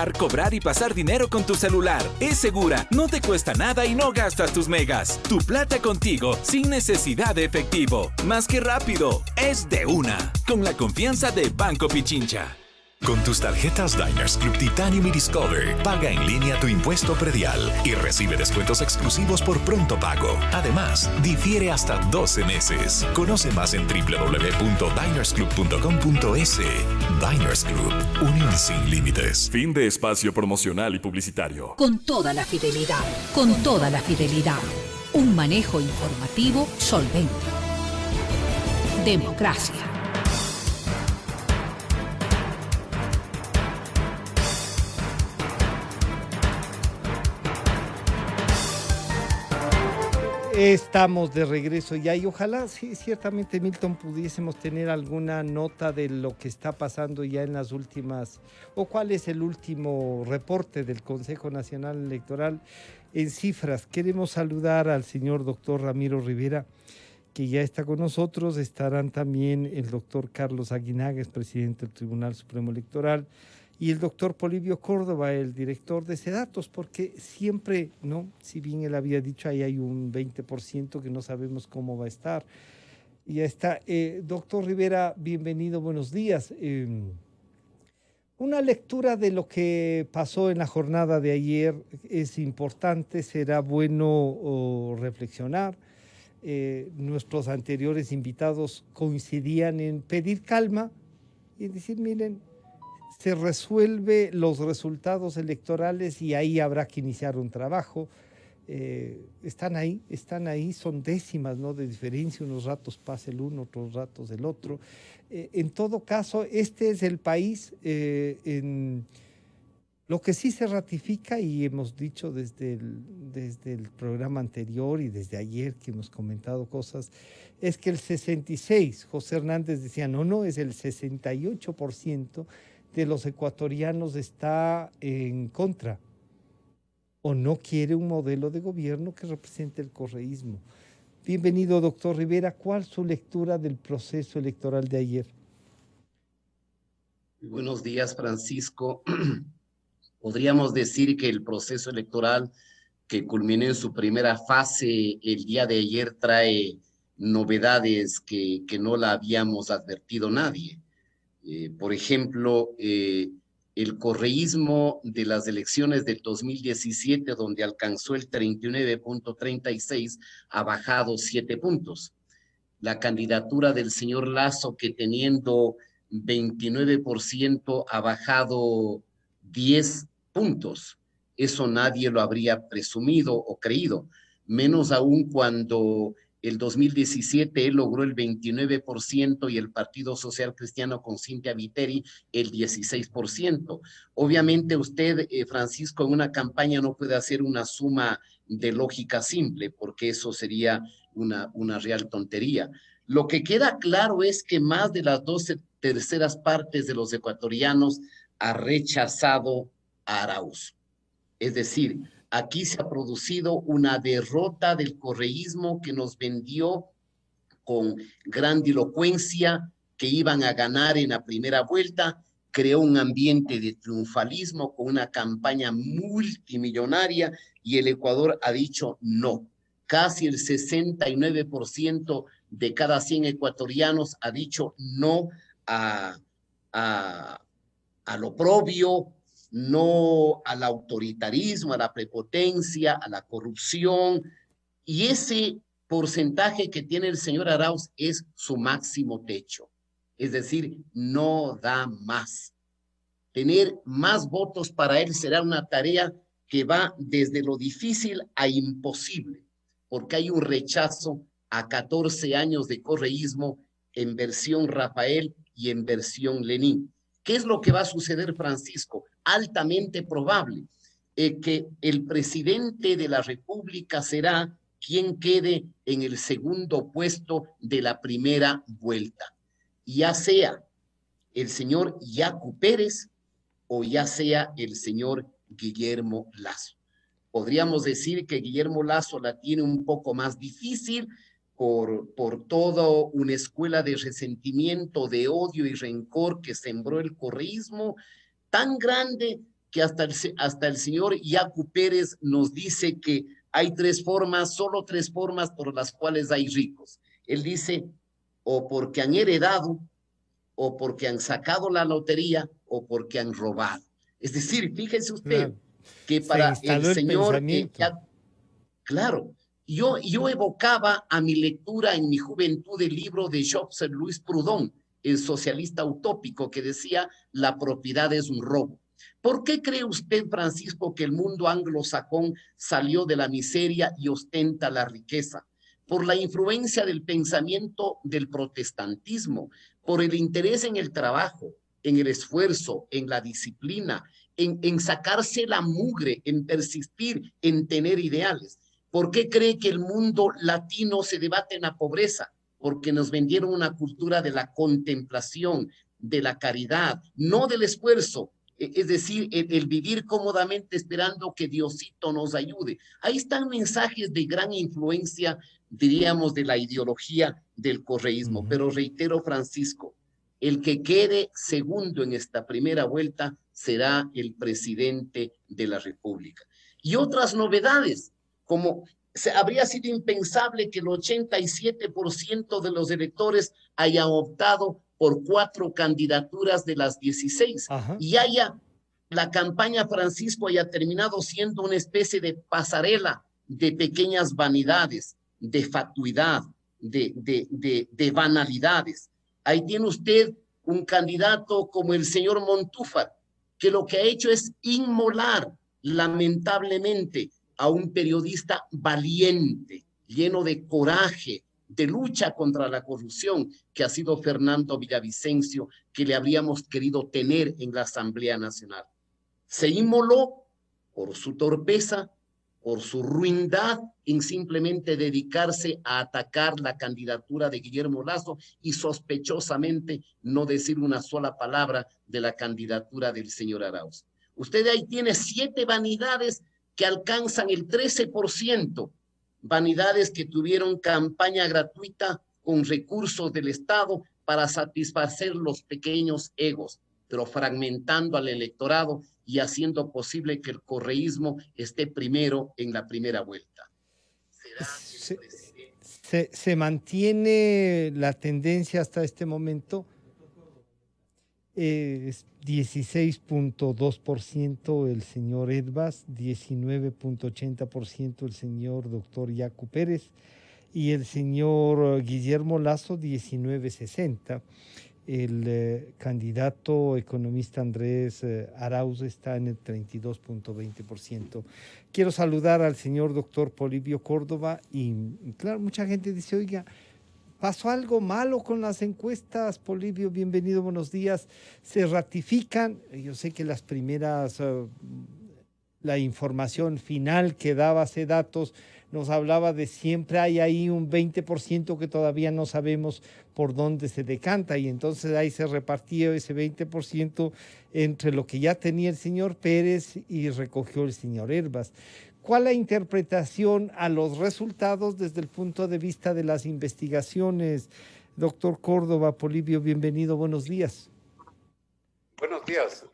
Cobrar y pasar dinero con tu celular. Es segura, no te cuesta nada y no gastas tus megas. Tu plata contigo, sin necesidad de efectivo. Más que rápido, es de una. Con la confianza de Banco Pichincha. Con tus tarjetas Diners Club Titanium y Discover, paga en línea tu impuesto predial y recibe descuentos exclusivos por pronto pago. Además, difiere hasta 12 meses. Conoce más en www.dinersclub.com.es. Diners Club, unión sin límites. Fin de espacio promocional y publicitario. Con toda la fidelidad, con toda la fidelidad. Un manejo informativo solvente. Democracia. Estamos de regreso ya y ojalá, sí, ciertamente, Milton, pudiésemos tener alguna nota de lo que está pasando ya en las últimas, o cuál es el último reporte del Consejo Nacional Electoral en cifras. Queremos saludar al señor doctor Ramiro Rivera, que ya está con nosotros. Estarán también el doctor Carlos Aguinaga, presidente del Tribunal Supremo Electoral, y el doctor Polibio Córdoba, el director de SEDATOS, porque siempre, ¿no? Si bien él había dicho, ahí hay un 20% que no sabemos cómo va a estar. Y ya está. Doctor Rivera, bienvenido, buenos días. Una lectura de lo que pasó en la jornada de ayer es importante, será bueno reflexionar. Nuestros anteriores invitados coincidían en pedir calma y en decir, miren, se resuelve los resultados electorales y ahí habrá que iniciar un trabajo. Están ahí, son décimas, ¿no?, de diferencia, unos ratos pasa el uno, otros ratos el otro. En todo caso, este es el país. Lo que sí se ratifica, y hemos dicho desde el programa anterior y desde ayer que hemos comentado cosas, es que el 66%, José Hernández decía, no, es el 68% de los ecuatorianos está en contra o no quiere un modelo de gobierno que represente el correísmo. Bienvenido, doctor Rivera. ¿Cuál es su lectura del proceso electoral de ayer? Buenos días, Francisco. Podríamos decir que el proceso electoral que culminó en su primera fase el día de ayer trae novedades que no la habíamos advertido nadie. Por ejemplo, el correísmo de las elecciones del 2017, donde alcanzó el 39.36, ha bajado 7 puntos. La candidatura del señor Lasso, que teniendo 29%, ha bajado 10 puntos. Eso nadie lo habría presumido o creído, menos aún cuando el 2017 él logró el 29% y el Partido Social Cristiano con Cynthia Viteri el 16%. Obviamente usted, Francisco, en una campaña no puede hacer una suma de lógica simple, porque eso sería una real tontería. Lo que queda claro es que más de las 2/3 partes de los ecuatorianos ha rechazado a Arauz. Es decir, aquí se ha producido una derrota del correísmo que nos vendió con grandilocuencia que iban a ganar en la primera vuelta, creó un ambiente de triunfalismo con una campaña multimillonaria y el Ecuador ha dicho no. Casi el 69% de cada 100 ecuatorianos ha dicho no a lo propio, no al autoritarismo, a la prepotencia, a la corrupción, y ese porcentaje que tiene el señor Arauz es su máximo techo. Es decir, no da más. Tener más votos para él será una tarea que va desde lo difícil a imposible, porque hay un rechazo a 14 años de correísmo en versión Rafael y en versión Lenín. ¿Qué es lo que va a suceder, Francisco? Altamente probable que el presidente de la República será quien quede en el segundo puesto de la primera vuelta, ya sea el señor Yacu Pérez o ya sea el señor Guillermo Lasso. Podríamos decir que Guillermo Lasso la tiene un poco más difícil por toda una escuela de resentimiento, de odio y rencor que sembró el correísmo, tan grande que hasta el señor Yacu Pérez nos dice que hay solo tres formas por las cuales hay ricos. Él dice, o porque han heredado, o porque han sacado la lotería, o porque han robado. Es decir, fíjese usted que Se para el instaló el señor, pensamiento. claro, yo evocaba a mi lectura en mi juventud el libro de Jacques-Louis Proudhon, el socialista utópico, que decía, la propiedad es un robo. ¿Por qué cree usted, Francisco, que el mundo anglosajón salió de la miseria y ostenta la riqueza? Por la influencia del pensamiento del protestantismo, por el interés en el trabajo, en el esfuerzo, en la disciplina, en sacarse la mugre, en persistir, en tener ideales. ¿Por qué cree que el mundo latino se debate en la pobreza? Porque nos vendieron una cultura de la contemplación, de la caridad, no del esfuerzo. Es decir, el vivir cómodamente esperando que Diosito nos ayude. Ahí están mensajes de gran influencia, diríamos, de la ideología del correísmo. Pero reitero, Francisco, el que quede segundo en esta primera vuelta será el presidente de la República. Y otras novedades, como habría sido impensable que el 87% de los electores hayan optado por 4 candidaturas de las 16. Ajá. Y la campaña, Francisco, haya terminado siendo una especie de pasarela de pequeñas vanidades, de fatuidad, de banalidades. Ahí tiene usted un candidato como el señor Montúfar, que lo que ha hecho es inmolar, lamentablemente, a un periodista valiente, lleno de coraje, de lucha contra la corrupción, que ha sido Fernando Villavicencio, que le habríamos querido tener en la Asamblea Nacional. Se inmoló por su torpeza, por su ruindad, en simplemente dedicarse a atacar la candidatura de Guillermo Lasso y sospechosamente no decir una sola palabra de la candidatura del señor Arauz. Usted ahí tiene 7 vanidades que alcanzan el 13%, vanidades que tuvieron campaña gratuita con recursos del Estado para satisfacer los pequeños egos, pero fragmentando al electorado y haciendo posible que el correísmo esté primero en la primera vuelta. ¿Se mantiene la tendencia hasta este momento? 16.2% el señor Edbas, 19.80% el señor doctor Yacu Pérez y el señor Guillermo Lasso, 19.60%. El candidato economista Andrés Arauz está en el 32.20%. Quiero saludar al señor doctor Polibio Córdoba y claro, mucha gente dice, oiga, ¿pasó algo malo con las encuestas? Polibio, bienvenido, buenos días. ¿Se ratifican? Yo sé que las primeras, la información final que daba datos nos hablaba de siempre hay ahí un 20% que todavía no sabemos por dónde se decanta y entonces ahí se repartía ese 20% entre lo que ya tenía el señor Pérez y recogió el señor Herbas. ¿Cuál la interpretación a los resultados desde el punto de vista de las investigaciones? Doctor Córdoba, Polibio, bienvenido, buenos días. Buenos días,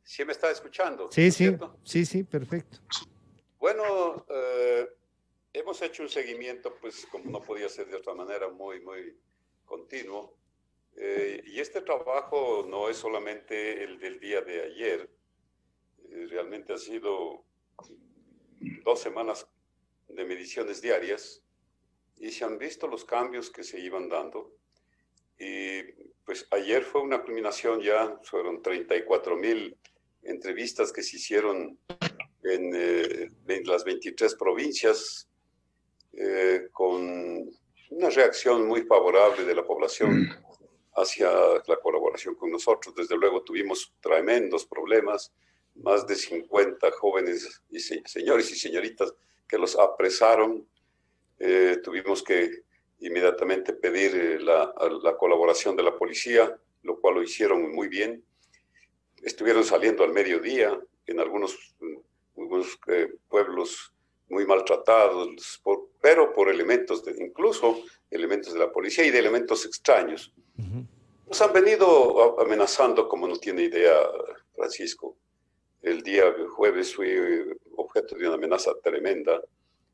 ¿sí me está escuchando? Sí, sí, perfecto. Bueno, hemos hecho un seguimiento, pues como no podía ser de otra manera, muy continuo. Y este trabajo no es solamente el del día de ayer, realmente ha sido 2 semanas de mediciones diarias y se han visto los cambios que se iban dando. Y pues ayer fue una culminación ya, fueron 34,000 entrevistas que se hicieron en las 23 provincias, con una reacción muy favorable de la población hacia la colaboración con nosotros. Desde luego tuvimos tremendos problemas, más de 50 jóvenes y señores y señoritas que los apresaron. Tuvimos que inmediatamente pedir la colaboración de la policía, lo cual lo hicieron muy bien. Estuvieron saliendo al mediodía en algunos pueblos muy maltratados, pero por elementos, incluso elementos de la policía y de elementos extraños. Nos han venido amenazando como no tiene idea, Francisco. el día jueves fui objeto de una amenaza tremenda,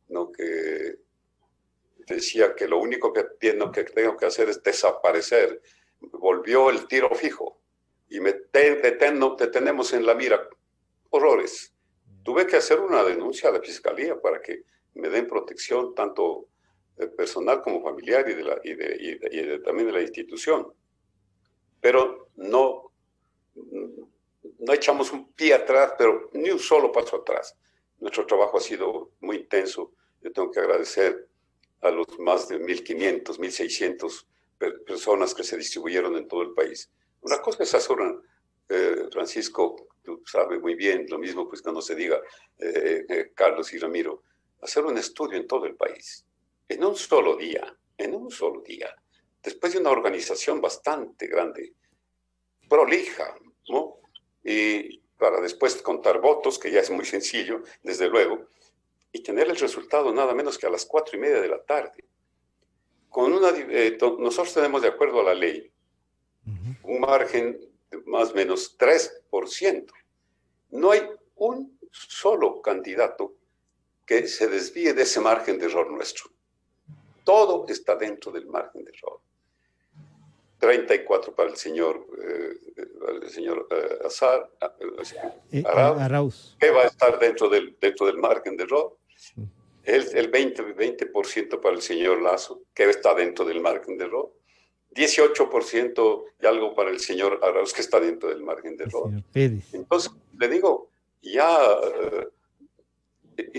¿no? Que decía que lo único que tengo que hacer es desaparecer. Volvió el tiro fijo y te tenemos en la mira. Horrores. Tuve que hacer una denuncia a la fiscalía para que me den protección tanto personal como familiar y también de la institución. Pero no echamos un pie atrás, pero ni un solo paso atrás. Nuestro trabajo ha sido muy intenso. Yo tengo que agradecer a los más de 1.500, 1.600 personas que se distribuyeron en todo el país. Una cosa es hacer Francisco, tú sabes muy bien, lo mismo pues cuando se diga Carlos y Ramiro, hacer un estudio en todo el país, en un solo día, después de una organización bastante grande, prolija, ¿no? Y para después contar votos, que ya es muy sencillo, desde luego, y tener el resultado nada menos que a las 4:30 de la tarde. Nosotros tenemos, de acuerdo a la ley, un margen de más o menos 3%. No hay un solo candidato que se desvíe de ese margen de error nuestro. Todo está dentro del margen de error. 34 para el señor Arauz, que va a estar dentro del margen de error. El 20% para el señor Lazo, que está dentro del margen de error. 18% y algo para el señor Arauz, que está dentro del margen de error. Entonces, le digo, y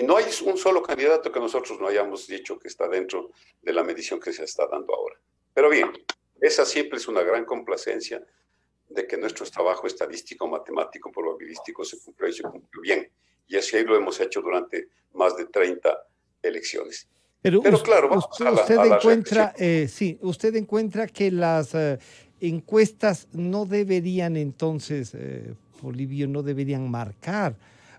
no hay un solo candidato que nosotros no hayamos dicho que está dentro de la medición que se está dando ahora. Pero bien, esa siempre es una gran complacencia de que nuestro trabajo estadístico, matemático, probabilístico se cumplió y se cumplió bien. Y así lo hemos hecho durante más de 30 elecciones. Pero claro, usted encuentra que las encuestas no deberían entonces, Polibio, no deberían marcar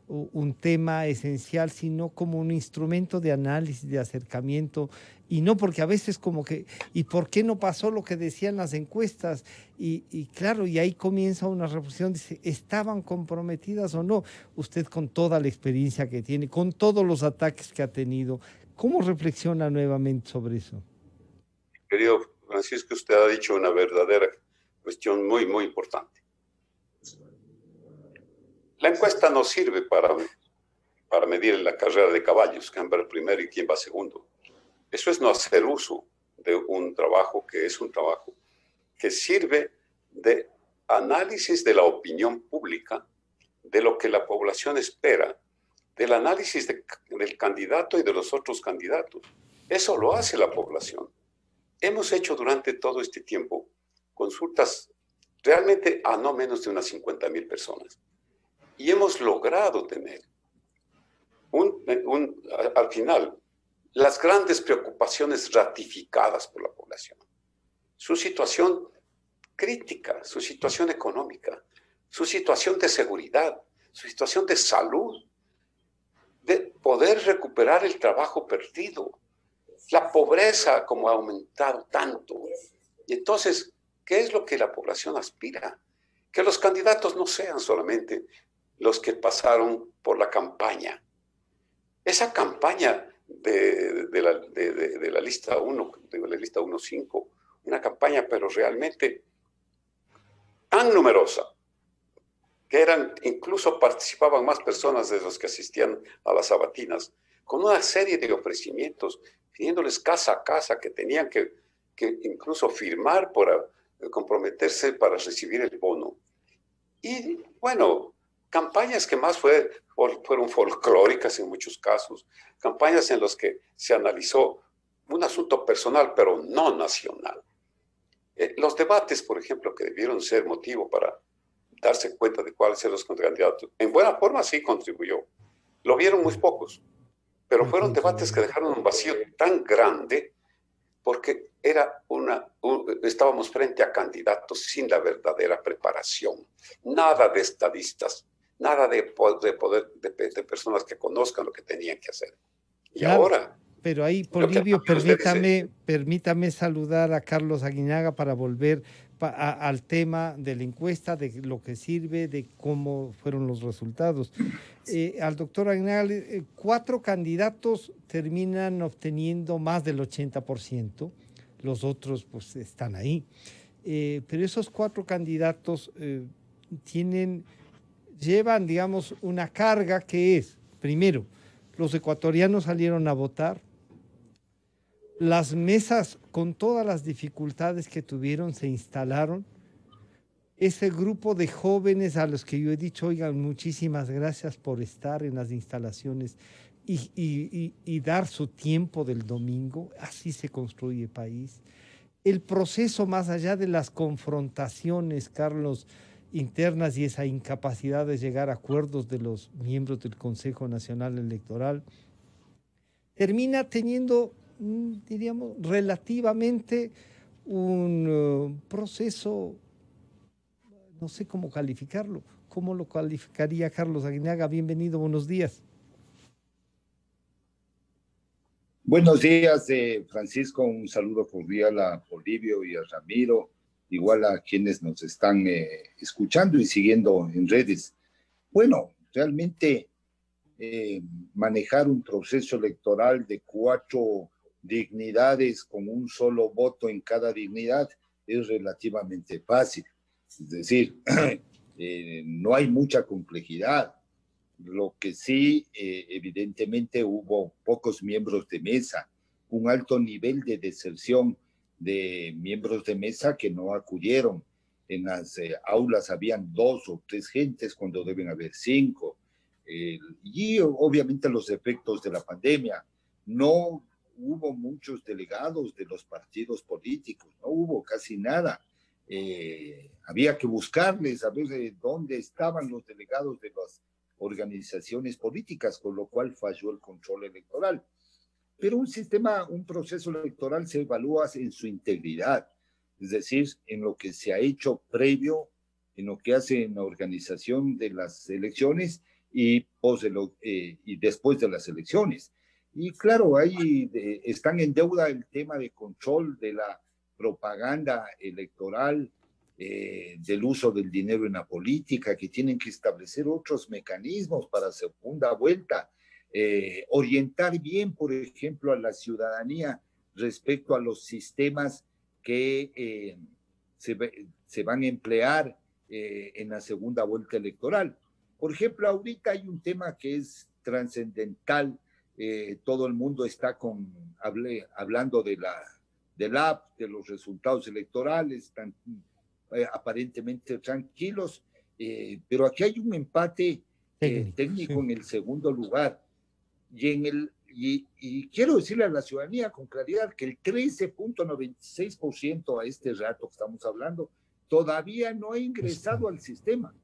un tema esencial, sino como un instrumento de análisis, de acercamiento, y no porque a veces como que, ¿y por qué no pasó lo que decían las encuestas? Y claro, y ahí comienza una reflexión, dice, ¿estaban comprometidas o no? Usted con toda la experiencia que tiene, con todos los ataques que ha tenido, ¿cómo reflexiona nuevamente sobre eso? Querido Francisco, usted ha dicho una verdadera cuestión muy, muy importante. La encuesta no sirve para medir la carrera de caballos, quién va primero y quién va segundo. Eso es no hacer uso de un trabajo que es un trabajo que sirve de análisis de la opinión pública, de lo que la población espera, del análisis del candidato y de los otros candidatos. Eso lo hace la población. Hemos hecho durante todo este tiempo consultas realmente a no menos de unas 50,000 personas. Y hemos logrado tener al final las grandes preocupaciones ratificadas por la población. Su situación crítica, su situación económica, su situación de seguridad, su situación de salud, de poder recuperar el trabajo perdido, la pobreza como ha aumentado tanto. Y entonces, ¿qué es lo que la población aspira? Que los candidatos no sean solamente los que pasaron por la campaña. Esa campaña de la lista 1, de la lista 1-5, una campaña pero realmente tan numerosa, que incluso participaban más personas de los que asistían a las sabatinas, con una serie de ofrecimientos, pidiéndoles casa a casa que tenían que incluso firmar para comprometerse para recibir el bono. Y bueno, campañas que más fueron folclóricas en muchos casos, campañas en las que se analizó un asunto personal, pero no nacional. Los debates, por ejemplo, que debieron ser motivo para darse cuenta de cuáles eran los candidatos, en buena forma sí contribuyó. Lo vieron muy pocos, pero fueron debates que dejaron un vacío tan grande porque estábamos frente a candidatos sin la verdadera preparación. Nada de estadistas, nada de personas que conozcan lo que tenían que hacer. Y claro, ahora... Pero ahí, Polibio, permítame saludar a Carlos Aguinaga para volver al tema de la encuesta, de lo que sirve, de cómo fueron los resultados. Al doctor Aguinaga, 4 candidatos terminan obteniendo más del 80%, los otros pues están ahí. Pero esos 4 candidatos llevan, digamos, una carga que es, primero, los ecuatorianos salieron a votar, las mesas con todas las dificultades que tuvieron se instalaron, ese grupo de jóvenes a los que yo he dicho, oigan, muchísimas gracias por estar en las instalaciones y dar su tiempo del domingo, así se construye país. El proceso más allá de las confrontaciones, Carlos, internas y esa incapacidad de llegar a acuerdos de los miembros del Consejo Nacional Electoral, termina teniendo, diríamos, relativamente un proceso, no sé cómo calificarlo. ¿Cómo lo calificaría Carlos Aguinaga? Bienvenido, buenos días. Buenos días, Francisco. Un saludo cordial a Polibio y a Ramiro, igual a quienes nos están escuchando y siguiendo en redes. Bueno, realmente manejar un proceso electoral de 4 dignidades con un solo voto en cada dignidad es relativamente fácil. Es decir, no hay mucha complejidad. Lo que sí, evidentemente hubo pocos miembros de mesa, un alto nivel de deserción de miembros de mesa que no acudieron. En las aulas habían 2 o 3 gentes cuando deben haber 5. Y obviamente los efectos de la pandemia. No hubo muchos delegados de los partidos políticos, no hubo casi nada. Había que buscarles a ver dónde estaban los delegados de las organizaciones políticas, con lo cual falló el control electoral. Pero un proceso electoral se evalúa en su integridad, es decir, en lo que se ha hecho previo, en lo que hace en la organización de las elecciones y después de las elecciones. Y claro, ahí están en deuda el tema de control de la propaganda electoral, del uso del dinero en la política, que tienen que establecer otros mecanismos para segunda vuelta, orientar bien, por ejemplo, a la ciudadanía respecto a los sistemas que se van a emplear en la segunda vuelta electoral. Por ejemplo, ahorita hay un tema que es trascendental. Todo el mundo está hablando del app, de los resultados electorales, están aparentemente tranquilos, pero aquí hay un empate técnico en el segundo lugar. Y quiero decirle a la ciudadanía con claridad que el 13.96% a este rato que estamos hablando todavía no ha ingresado al sistema,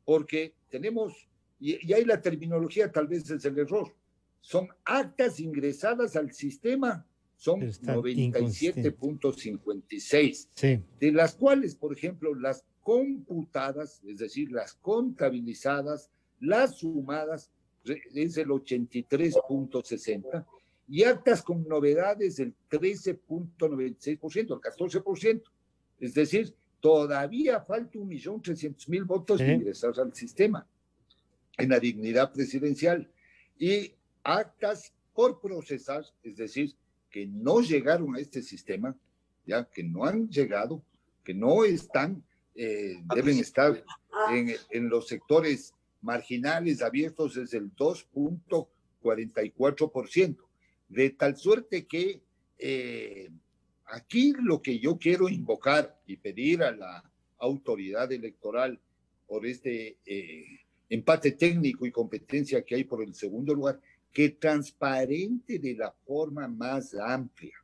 porque tenemos, y ahí la terminología tal vez es el error, son actas ingresadas al sistema, son 97.56, sí, de las cuales, por ejemplo, las computadas, es decir, las contabilizadas, las sumadas, es el 83.60, y actas con novedades del 13.96%, el 14%. Es decir, todavía falta 1.300.000 votos de ingresar al sistema en la dignidad presidencial. Y actas por procesar, es decir, que no llegaron a este sistema, ya que no han llegado, que no están, deben estar en los sectores marginales abiertos, es el 2.44%, de tal suerte que aquí lo que yo quiero invocar y pedir a la autoridad electoral por este empate técnico y competencia que hay por el segundo lugar, que transparente de la forma más amplia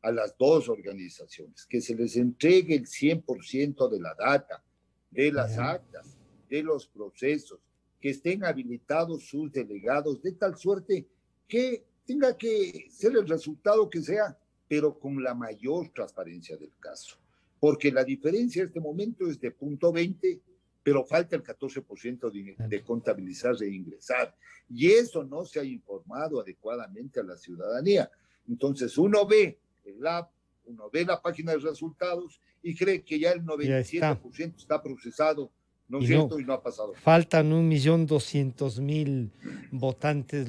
a las 2 organizaciones, que se les entregue el 100% de la data, de las actas, de los procesos, que estén habilitados sus delegados, de tal suerte que tenga que ser el resultado que sea, pero con la mayor transparencia del caso. Porque la diferencia en este momento es de 0.20, pero falta el 14% de contabilizar e ingresar. Y eso no se ha informado adecuadamente a la ciudadanía. Entonces uno ve el app, uno ve la página de resultados y cree que ya el Ya está. 97% está procesado, ¿no es Y cierto? no, Y no ha pasado. faltan 1.200.000 votantes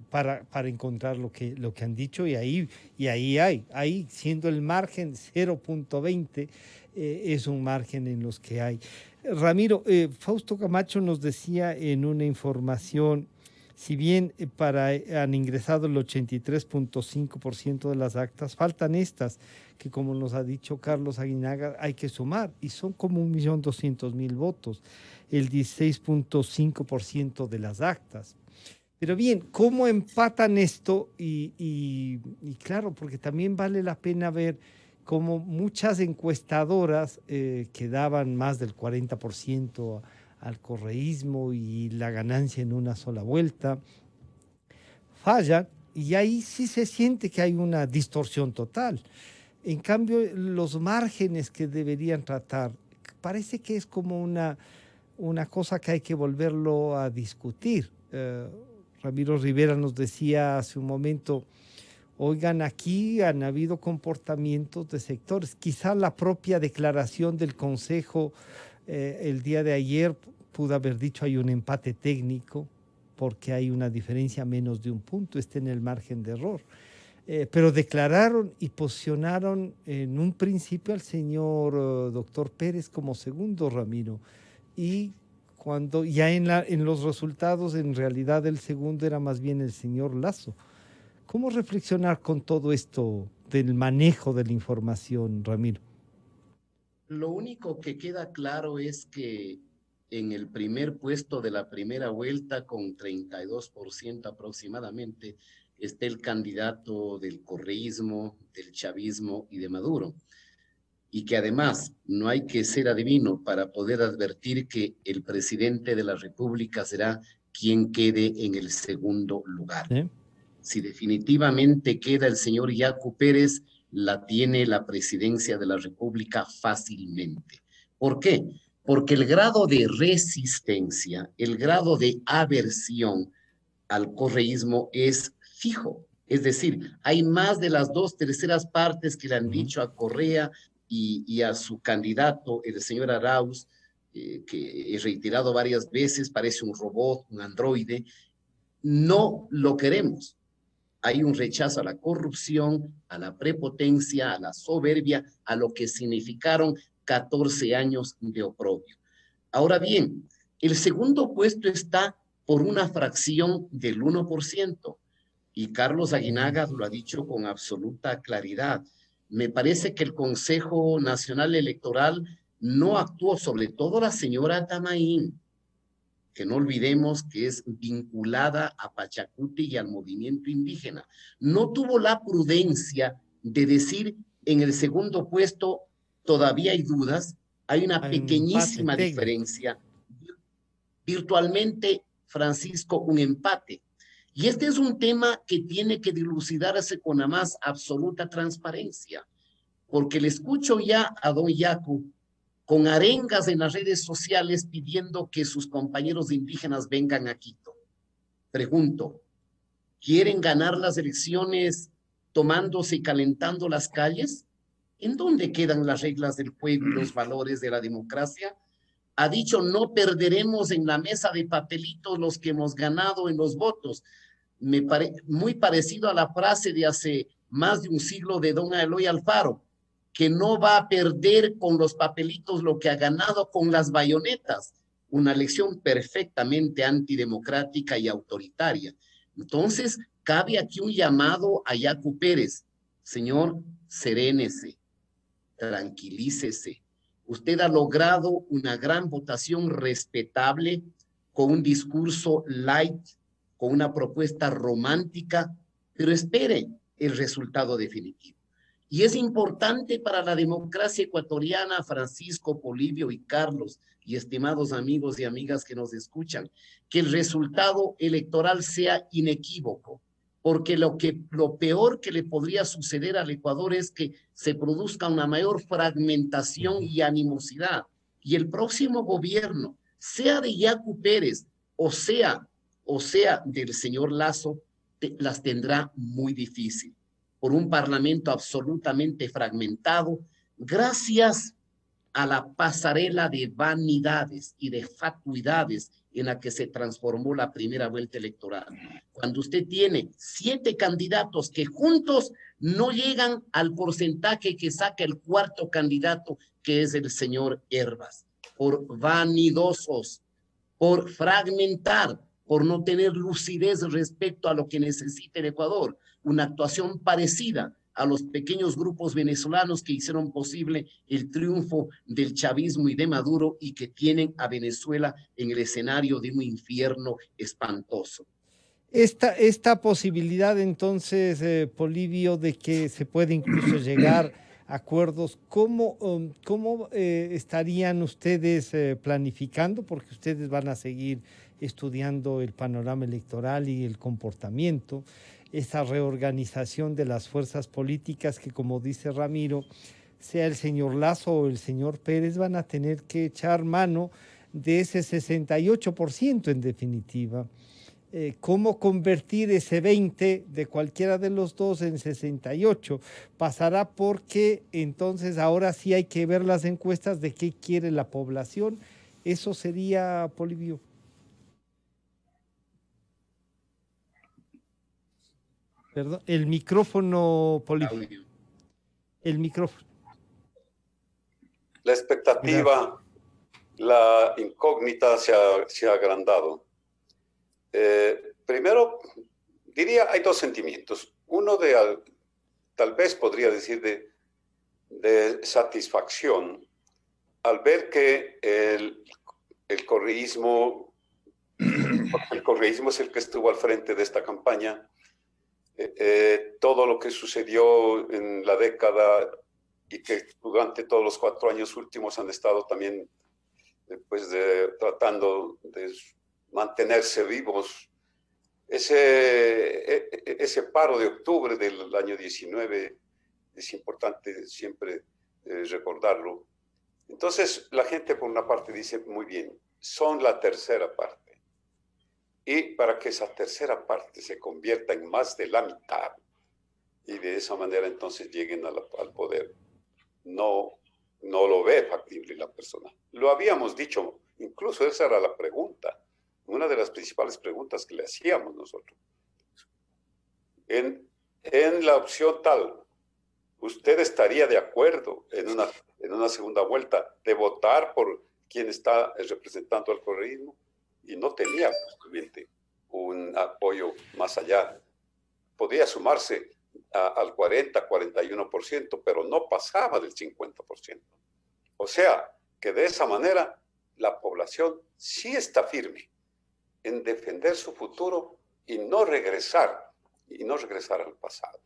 para encontrar lo que han dicho, y ahí siendo el margen 0.20, es un margen en los que hay. Ramiro, Fausto Camacho nos decía en una información, si bien han ingresado el 83.5% de las actas, faltan estas que, como nos ha dicho Carlos Aguinaga, hay que sumar, y son como 1.200.000 votos, el 16.5% de las actas. Pero bien, ¿cómo empatan esto? Y claro, porque también vale la pena ver cómo muchas encuestadoras que daban más del 40% al correísmo y la ganancia en una sola vuelta, fallan, y ahí sí se siente que hay una distorsión total. En cambio, los márgenes que deberían tratar, parece que es como una cosa que hay que volverlo a discutir. Ramiro Rivera nos decía hace un momento, oigan, aquí han habido comportamientos de sectores, quizá la propia declaración del Consejo el día de ayer pudo haber dicho hay un empate técnico porque hay una diferencia menos de un punto, está en el margen de error. Pero declararon y posicionaron en un principio al señor doctor Pérez como segundo, Ramiro, y cuando ya en los resultados en realidad el segundo era más bien el señor Lasso. ¿Cómo reflexionar con todo esto del manejo de la información, Ramiro? Lo único que queda claro es que en el primer puesto de la primera vuelta, con 32% aproximadamente, está el candidato del correísmo, del chavismo y de Maduro. Y que además no hay que ser adivino para poder advertir que el presidente de la República será quien quede en el segundo lugar. Si definitivamente queda el señor Yacu Pérez, la tiene la presidencia de la República fácilmente. ¿Por qué? Porque el grado de resistencia, el grado de aversión al correísmo es fijo. Es decir, hay más de las 2/3 partes que le han dicho a Correa y a su candidato, el señor Arauz, que he reiterado varias veces, parece un robot, un androide. No lo queremos. Hay un rechazo a la corrupción, a la prepotencia, a la soberbia, a lo que significaron 14 años de oprobio. Ahora bien, el segundo puesto está por una fracción del 1%, y Carlos Aguinaga lo ha dicho con absoluta claridad. Me parece que el Consejo Nacional Electoral no actuó, sobre todo la señora Tamaín, que no olvidemos que es vinculada a Pachacuti y al movimiento indígena. No tuvo la prudencia de decir en el segundo puesto todavía hay dudas, hay una pequeñísima diferencia, virtualmente, Francisco, un empate. Y este es un tema que tiene que dilucidarse con la más absoluta transparencia, porque le escucho ya a don Yacu con arengas en las redes sociales pidiendo que sus compañeros indígenas vengan a Quito. Pregunto, ¿quieren ganar las elecciones tomándose y calentando las calles? ¿En dónde quedan las reglas del juego y los valores de la democracia? Ha dicho, no perderemos en la mesa de papelitos los que hemos ganado en los votos. Muy parecido a la frase de hace más de un siglo de don Eloy Alfaro, que no va a perder con los papelitos lo que ha ganado con las bayonetas. Una lección perfectamente antidemocrática y autoritaria. Entonces, cabe aquí un llamado a Yacu Pérez. Señor, serénese, tranquilícese. Usted ha logrado una gran votación respetable, con un discurso light, con una propuesta romántica, pero espere el resultado definitivo. Y es importante para la democracia ecuatoriana, Francisco, Polibio y Carlos, y estimados amigos y amigas que nos escuchan, que el resultado electoral sea inequívoco, porque lo peor que le podría suceder al Ecuador es que se produzca una mayor fragmentación y animosidad, y el próximo gobierno, sea de Yacu Pérez o sea del señor Lasso, las tendrá muy difícil, por un parlamento absolutamente fragmentado, Gracias a la pasarela de vanidades y de fatuidades en la que se transformó la primera vuelta electoral. Cuando usted tiene 7 candidatos que juntos no llegan al porcentaje que saca el cuarto candidato, que es el señor Hervas, por vanidosos, por fragmentar, por no tener lucidez respecto a lo que necesita el Ecuador, una actuación parecida a los pequeños grupos venezolanos que hicieron posible el triunfo del chavismo y de Maduro y que tienen a Venezuela en el escenario de un infierno espantoso. Esta posibilidad entonces, Polibio, de que se puede incluso llegar a acuerdos, ¿cómo estarían ustedes planificando? Porque ustedes van a seguir estudiando el panorama electoral y el comportamiento, esa reorganización de las fuerzas políticas que, como dice Ramiro, sea el señor Lazo o el señor Pérez, van a tener que echar mano de ese 68% en definitiva. ¿Cómo convertir ese 20 de cualquiera de los dos en 68? Pasará porque entonces ahora sí hay que ver las encuestas de qué quiere la población. Eso sería, Polibio. Perdón, el micrófono, Polibio. El micrófono. La expectativa, la incógnita se ha agrandado. Primero, diría, hay 2 sentimientos. Uno tal vez podría decir de satisfacción al ver que el correísmo es el que estuvo al frente de esta campaña. Todo lo que sucedió en la década y que durante todos los 4 años últimos han estado también tratando de mantenerse vivos. Ese paro de octubre del año 19 es importante siempre recordarlo. Entonces la gente por una parte dice, muy bien, son la tercera parte. Y para que esa tercera parte se convierta en más de la mitad y de esa manera entonces lleguen al poder, no lo ve factible la persona. Lo habíamos dicho, incluso esa era la pregunta, una de las principales preguntas que le hacíamos nosotros. En la opción tal, ¿usted estaría de acuerdo en una segunda vuelta de votar por quien está representando al correísmo? Y no tenía justamente un apoyo más allá. Podía sumarse al 40-41%, pero no pasaba del 50%. O sea, que de esa manera la población sí está firme en defender su futuro y no regresar al pasado.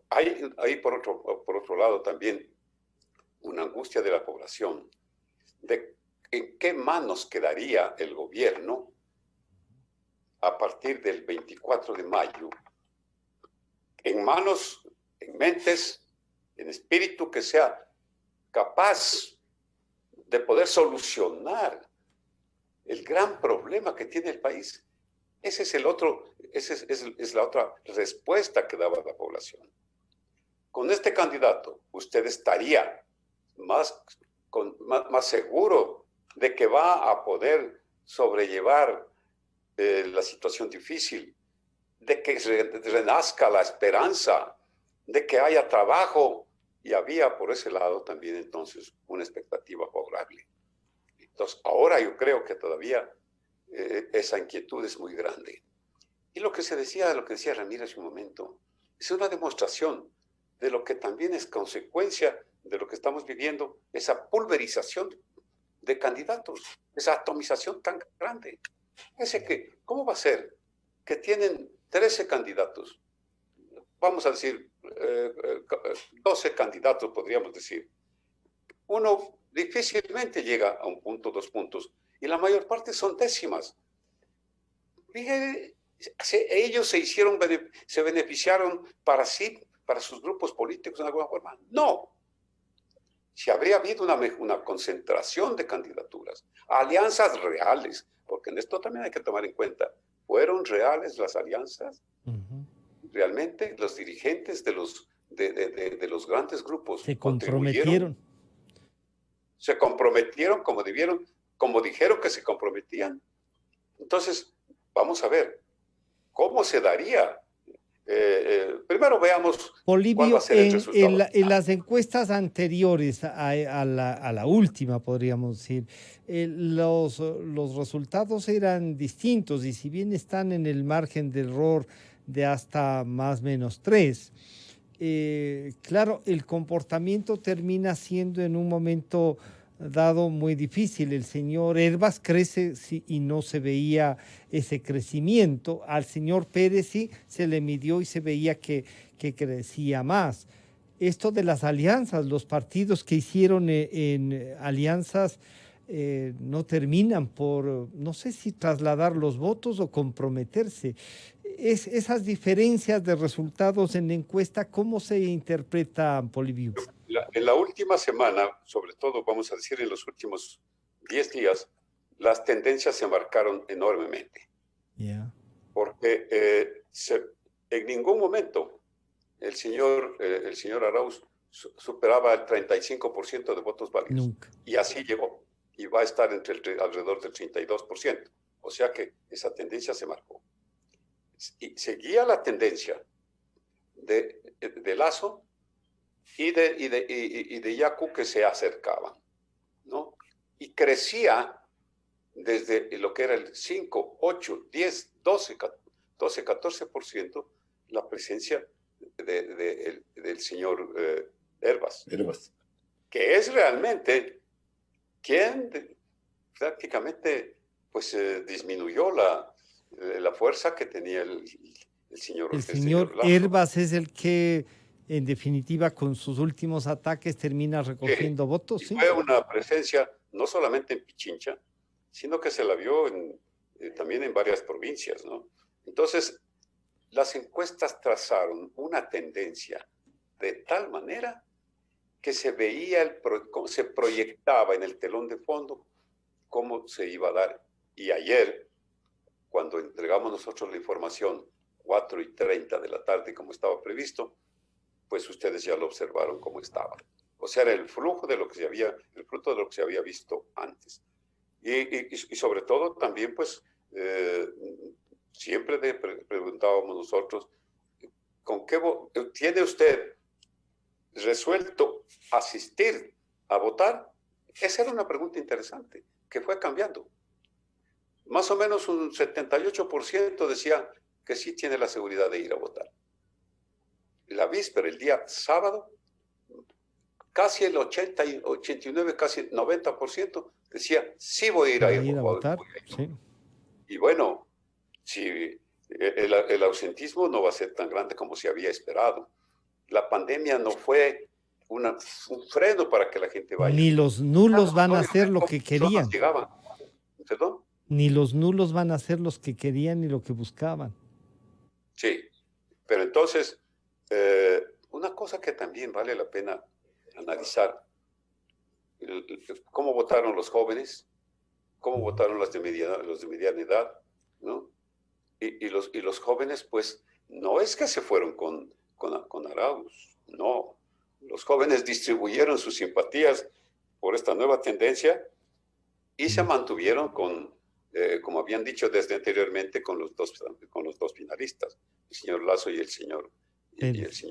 Hay por otro lado también una angustia de la población de en qué manos quedaría el gobierno a partir del 24 de mayo, en manos, en mentes, en espíritu que sea capaz de poder solucionar el gran problema que tiene el país. Esa es la otra respuesta que daba la población. Con este candidato, usted estaría más seguro de que va a poder sobrellevar la situación difícil, de que renazca la esperanza, de que haya trabajo, y había por ese lado también entonces una expectativa favorable. Entonces, ahora yo creo que todavía esa inquietud es muy grande. Y lo que decía Ramírez hace un momento, es una demostración de lo que también es consecuencia de lo que estamos viviendo, esa pulverización de candidatos, esa atomización tan grande. ¿Cómo va a ser que tienen 13 candidatos? Vamos a decir, 12 candidatos, podríamos decir. Uno difícilmente llega a 1 punto, 2 puntos, y la mayor parte son décimas. Fíjense, ellos se beneficiaron para sí, para sus grupos políticos en alguna forma. No. Si habría habido una concentración de candidaturas, alianzas reales, porque en esto también hay que tomar en cuenta, ¿fueron reales las alianzas? ¿Realmente los dirigentes de de los grandes grupos se comprometieron. Se comprometieron como dijeron que se comprometían. Entonces, vamos a ver, ¿cómo se daría? Primero veamos Bolivia, cuál va a ser el resultado. en las encuestas anteriores a la última, podríamos decir, los resultados eran distintos y si bien están en el margen de error de hasta más o menos 3, claro, el comportamiento termina siendo en un momento dado muy difícil. El señor Herbas crece y no se veía ese crecimiento. Al señor Pérez sí se le midió y se veía que crecía más. Esto de las alianzas, los partidos que hicieron en alianzas no terminan por, no sé si trasladar los votos o comprometerse. Esas diferencias de resultados en la encuesta, ¿cómo se interpretan, Polibio? En la última semana, sobre todo, vamos a decir, en los últimos 10 días, las tendencias se marcaron enormemente. Yeah. Porque en ningún momento el señor Arauz superaba el 35% de votos válidos. Nunca. Y así llegó. Y va a estar alrededor del 32%. O sea que esa tendencia se marcó. Y seguía la tendencia de Lasso y de Yacu, que se acercaban, ¿no? Y crecía desde lo que era el 5, 8, 10, 12, 14% la presencia del señor Herbas, que es realmente quien prácticamente pues disminuyó la fuerza que tenía el señor El señor Herbas es el que, en definitiva, con sus últimos ataques termina recogiendo votos. ¿Sí? Fue una presencia no solamente en Pichincha, sino que se la vio también en varias provincias, ¿no? Entonces, las encuestas trazaron una tendencia de tal manera que se veía, cómo se proyectaba en el telón de fondo cómo se iba a dar. Y ayer, cuando entregamos nosotros la información, 4:30 de la tarde, como estaba previsto, pues ustedes ya lo observaron cómo estaba. O sea, era el fruto de lo que se había visto antes. Y sobre todo también, pues, siempre preguntábamos nosotros, ¿con qué tiene usted resuelto asistir a votar? Esa era una pregunta interesante, que fue cambiando. Más o menos un 78% decía que sí tiene la seguridad de ir a votar. La víspera, el día sábado, casi el 89, casi el 90% decía, sí voy a ir a votar. Sí. Y bueno, si el ausentismo no va a ser tan grande como se había esperado. La pandemia no fue un freno para que la gente vaya. Ni los nulos van a hacer lo que querían. ¿Perdón? Ni los nulos van a hacer los que querían ni lo que buscaban. Sí, pero entonces, una cosa que también vale la pena analizar, cómo votaron los jóvenes, cómo votaron los de mediana edad, ¿no? Y los jóvenes, pues, no es que se fueron con Arauz, no. Los jóvenes distribuyeron sus simpatías por esta nueva tendencia y se mantuvieron como habían dicho desde anteriormente, con los dos finalistas, el señor Lasso y el señor Pérez.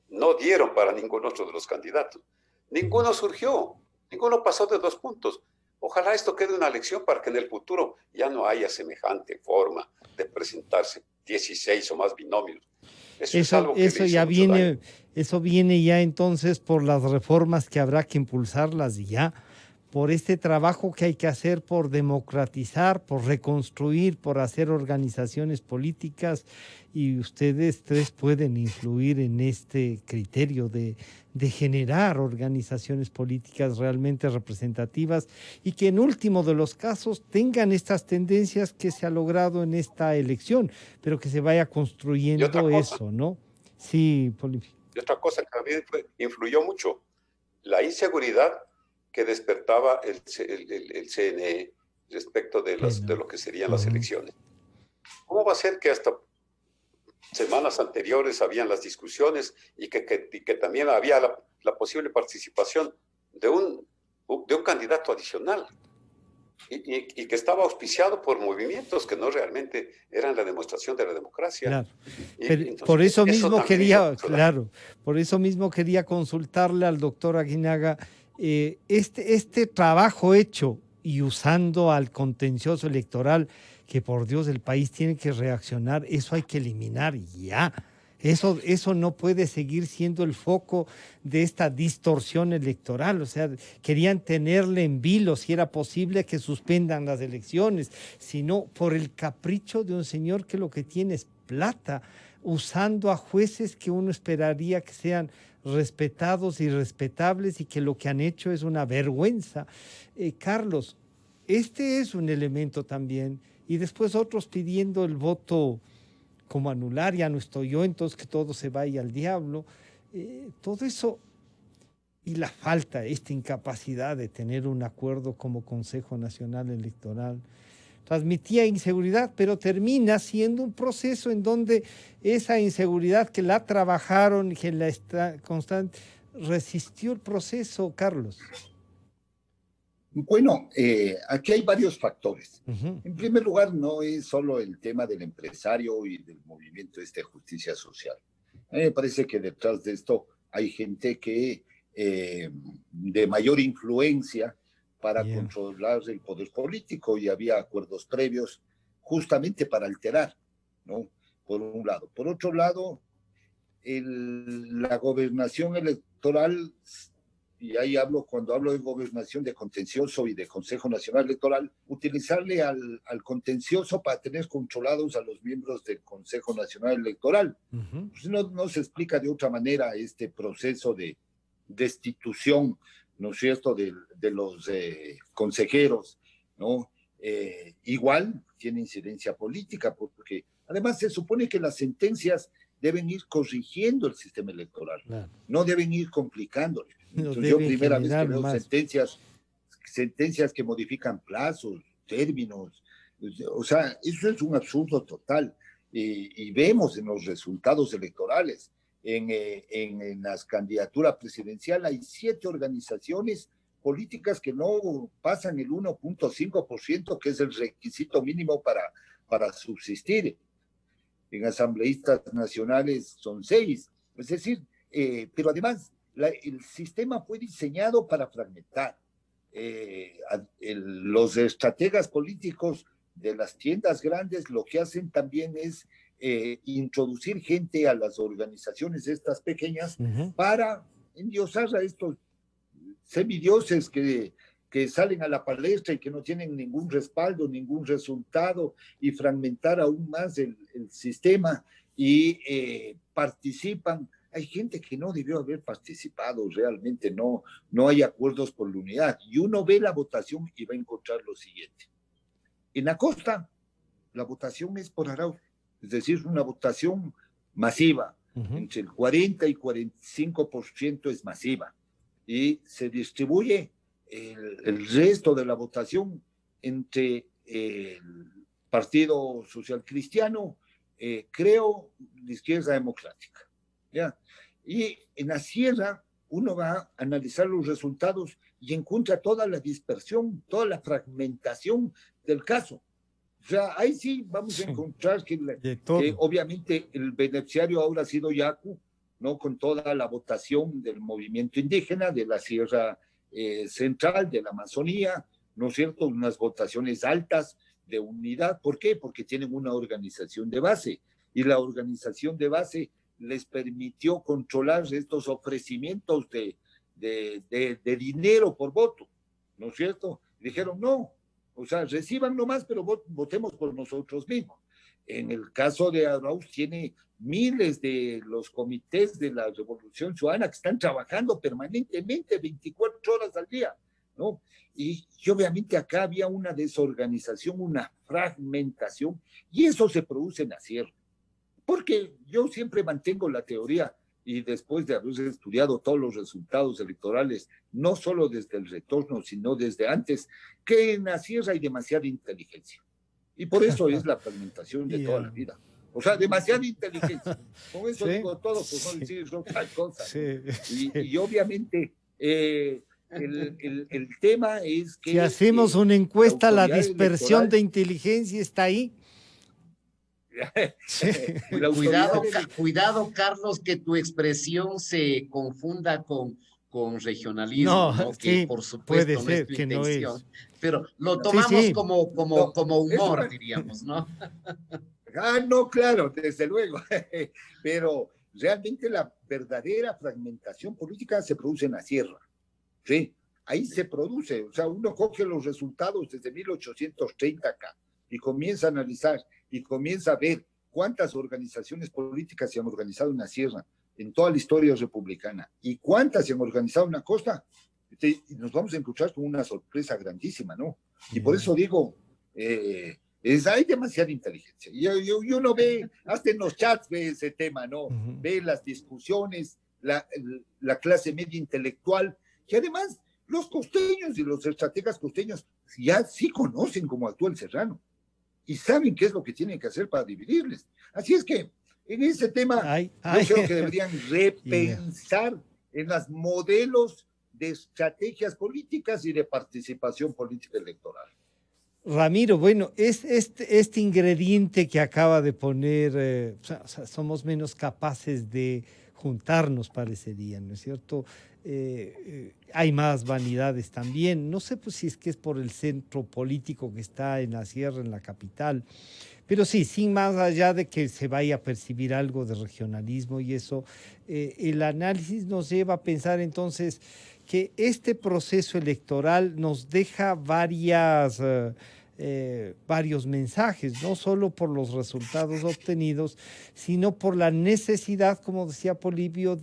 No dieron para ningún otro de los candidatos. Ninguno surgió, ninguno pasó de 2 puntos. Ojalá esto quede una lección para que en el futuro ya no haya semejante forma de presentarse 16 o más binomios. Eso viene ya entonces por las reformas que habrá que impulsarlas ya, por este trabajo que hay que hacer por democratizar, por reconstruir, por hacer organizaciones políticas, y ustedes 3 pueden influir en este criterio de generar organizaciones políticas realmente representativas y que en último de los casos tengan estas tendencias que se ha logrado en esta elección, pero que se vaya construyendo eso, ¿no? Sí, Polibio. Y otra cosa que también influyó mucho, la inseguridad que despertaba el CNE respecto de lo que serían las elecciones. ¿Cómo va a ser que hasta semanas anteriores habían las discusiones y que también había la posible participación de un candidato adicional y que estaba auspiciado por movimientos que no realmente eran la demostración de la democracia. Claro. Entonces, por eso mismo quería, claro, por eso mismo quería consultarle al doctor Aguinaga este trabajo hecho y usando al contencioso electoral, que por Dios el país tiene que reaccionar, eso hay que eliminar ya. Eso no puede seguir siendo el foco de esta distorsión electoral. O sea, querían tenerle en vilo, si era posible, que suspendan las elecciones, sino por el capricho de un señor que lo que tiene es plata, usando a jueces que uno esperaría que sean respetados y respetables y que lo que han hecho es una vergüenza. Carlos, este es un elemento también, y después otros pidiendo el voto como anular, ya no estoy yo, entonces que todo se vaya al diablo. Todo eso y la falta, esta incapacidad de tener un acuerdo como Consejo Nacional Electoral, transmitía inseguridad, pero termina siendo un proceso en donde esa inseguridad que la trabajaron y que la está constante, resistió el proceso, Carlos. Bueno, aquí hay varios factores. En primer lugar, no es solo el tema del empresario y del movimiento de justicia social. A mí me parece que detrás de esto hay gente que de mayor influencia para controlar el poder político, y había acuerdos previos justamente para alterar, ¿no? Por un lado. Por otro lado, la gobernación electoral, y ahí cuando hablo de gobernación, de contencioso y de Consejo Nacional Electoral, utilizarle al contencioso para tener controlados a los miembros del Consejo Nacional Electoral. Pues no se explica de otra manera este proceso de destitución, ¿no es cierto?, de los consejeros, ¿no? Igual tiene incidencia política, porque además se supone que las sentencias deben ir corrigiendo el sistema electoral, no deben ir complicándolo. Entonces, yo primera vez que veo sentencias que modifican plazos, términos, o sea, eso es un absurdo total. Y vemos en los resultados electorales, en las candidaturas presidenciales, hay 7 organizaciones políticas que no pasan el 1.5%, que es el requisito mínimo para subsistir. En asambleístas nacionales son 6. Es decir, pero además, el sistema fue diseñado para fragmentar. Los estrategas políticos de las tiendas grandes lo que hacen también es introducir gente a las organizaciones estas pequeñas para endiosar a estos semidioses que salen a la palestra y que no tienen ningún respaldo, ningún resultado, y fragmentar aún más el sistema, y participan. Hay gente que no debió haber participado, realmente no hay acuerdos por la unidad. Y uno ve la votación y va a encontrar lo siguiente. En la costa, la votación es por Arauz, es decir, una votación masiva, entre el 40 y 45% es masiva, y se distribuye el resto de la votación entre el Partido Social Cristiano, creo, la Izquierda Democrática, ¿ya? Y en la sierra uno va a analizar los resultados y encuentra toda la dispersión, toda la fragmentación del caso. O sea, ahí sí vamos a encontrar que obviamente el beneficiario ahora ha sido Yacu, ¿no? Con toda la votación del movimiento indígena, de la Sierra Central, de la Amazonía, ¿no es cierto? Unas votaciones altas de unidad. ¿Por qué? Porque tienen una organización de base, y la organización de base les permitió controlar estos ofrecimientos de dinero por voto, ¿no es cierto? Dijeron, no, o sea, reciban nomás, pero votemos por nosotros mismos. En el caso de Arauz, tiene miles de los comités de la Revolución Ciudadana que están trabajando permanentemente 24 horas al día, ¿no? Y obviamente acá había una desorganización, una fragmentación, y eso se produce en la sierra. Porque yo siempre mantengo la teoría, y después de haber estudiado todos los resultados electorales, no solo desde el retorno, sino desde antes, que en la sierra hay demasiada inteligencia. Y por eso es la fragmentación de toda la vida. O sea, demasiada inteligencia. Con eso Sí, digo todo, por sí, no decir otra cosa. sí. Y obviamente el tema es que Si hacemos una encuesta, la autoridad dispersión electoral, de inteligencia está ahí. Sí. la autoridad Cuidado, Carlos, que tu expresión se confunda con regionalismo, No, ¿no? Que sí, por puede supuesto no es ser tu que no intención, es. pero lo Sí, tomamos sí. no, como eso humor, diríamos, ¿no? no, claro, desde luego, pero realmente la verdadera fragmentación política se produce en la sierra, ¿sí? Ahí se produce, o sea, uno coge los resultados desde 1830 acá y comienza a analizar y comienza a ver cuántas organizaciones políticas se han organizado en la sierra en toda la historia republicana y cuántas se han organizado en la costa, y nos vamos a encontrar con una sorpresa grandísima, ¿no? Y por eso digo, hay demasiada inteligencia. Y uno ve, hasta en los chats ve ese tema, ¿no? Ve las discusiones, la clase media intelectual, que además los costeños y los estrategas costeños ya sí conocen cómo actúa el serrano y saben qué es lo que tienen que hacer para dividirles. Así es que en ese tema yo creo que deberían repensar en los modelos de estrategias políticas y de participación política electoral. Ramiro, bueno, este ingrediente que acaba de poner, o sea, somos menos capaces de juntarnos, parecería, ¿no es cierto? Hay más vanidades también. No sé pues, si es que es por el centro político que está en la sierra, en la capital, pero sí, sin más allá de que se vaya a percibir algo de regionalismo y eso, el análisis nos lleva a pensar entonces que este proceso electoral nos deja varios mensajes, no solo por los resultados obtenidos, sino por la necesidad, como decía Polibio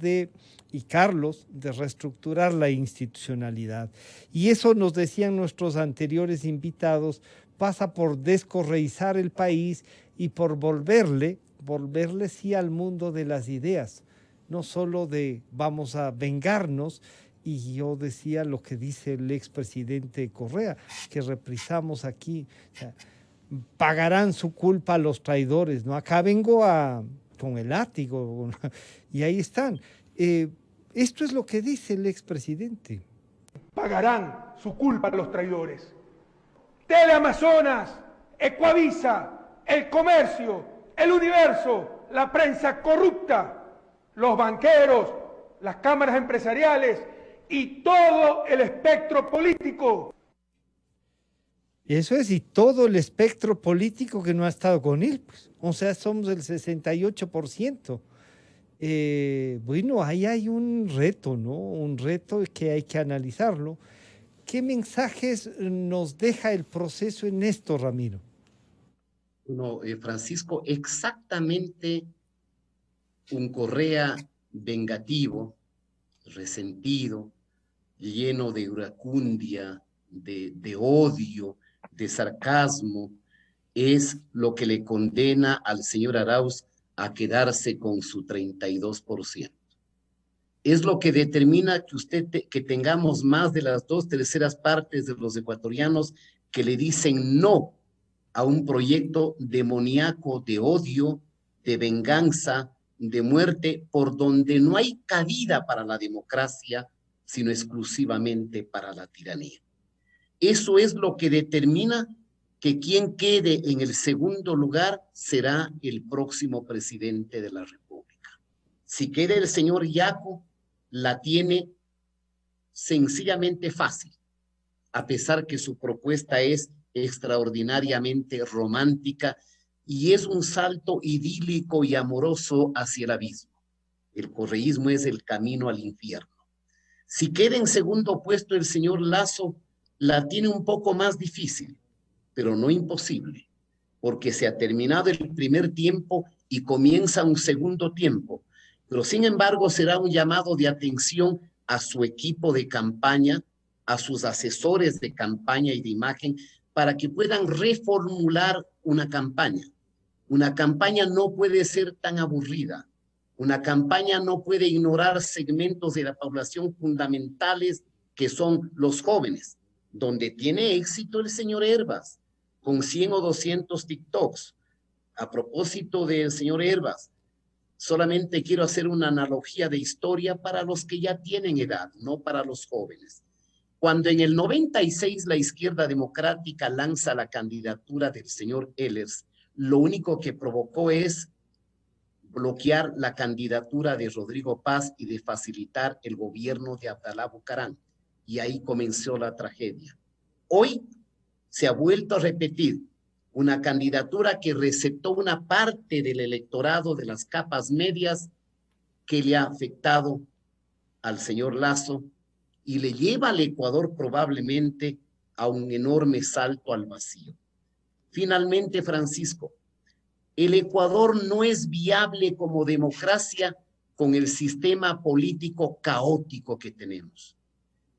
y Carlos, de reestructurar la institucionalidad. Y eso, nos decían nuestros anteriores invitados, pasa por descorreizar el país y por volverle sí al mundo de las ideas, no solo de vamos a vengarnos. Y yo decía lo que dice el expresidente Correa, que reprisamos aquí, o sea, pagarán su culpa a los traidores, ¿no? Acá vengo con el látigo, y ahí están. Esto es lo que dice el expresidente. Pagarán su culpa a los traidores. Teleamazonas, Ecuavisa, El Comercio, El Universo, la prensa corrupta, los banqueros, las cámaras empresariales y todo el espectro político. Eso es, y todo el espectro político que no ha estado con él, pues. O sea, somos el 68%. Bueno, ahí hay un reto, ¿no? Un reto que hay que analizarlo. ¿Qué mensajes nos deja el proceso en esto, Ramiro? No, Francisco, exactamente un Correa vengativo, resentido, lleno de iracundia, de odio, de sarcasmo, es lo que le condena al señor Arauz a quedarse con su 32%. Es lo que determina que tengamos más de las 2/3 partes de los ecuatorianos que le dicen no a un proyecto demoníaco de odio, de venganza, de muerte, por donde no hay cabida para la democracia, sino exclusivamente para la tiranía. Eso es lo que determina que quien quede en el segundo lugar será el próximo presidente de la República. Si queda el señor Yaco, la tiene sencillamente fácil, a pesar que su propuesta es extraordinariamente romántica y es un salto idílico y amoroso hacia el abismo. El correísmo es el camino al infierno. Si queda en segundo puesto el señor Lasso, la tiene un poco más difícil, pero no imposible, porque se ha terminado el primer tiempo y comienza un segundo tiempo. Pero sin embargo será un llamado de atención a su equipo de campaña, a sus asesores de campaña y de imagen, para que puedan reformular una campaña. Una campaña no puede ser tan aburrida. Una campaña no puede ignorar segmentos de la población fundamentales que son los jóvenes, donde tiene éxito el señor Hervas, con 100 o 200 TikToks. A propósito del señor Herbas, solamente quiero hacer una analogía de historia para los que ya tienen edad, no para los jóvenes. Cuando en el 96 la izquierda democrática lanza la candidatura del señor Ehlers, lo único que provocó es bloquear la candidatura de Rodrigo Paz y de facilitar el gobierno de Abdalá Bucaram. Y ahí comenzó la tragedia. Hoy se ha vuelto a repetir una candidatura que receptó una parte del electorado de las capas medias que le ha afectado al señor Lasso y le lleva al Ecuador probablemente a un enorme salto al vacío. Finalmente, Francisco, el Ecuador no es viable como democracia con el sistema político caótico que tenemos.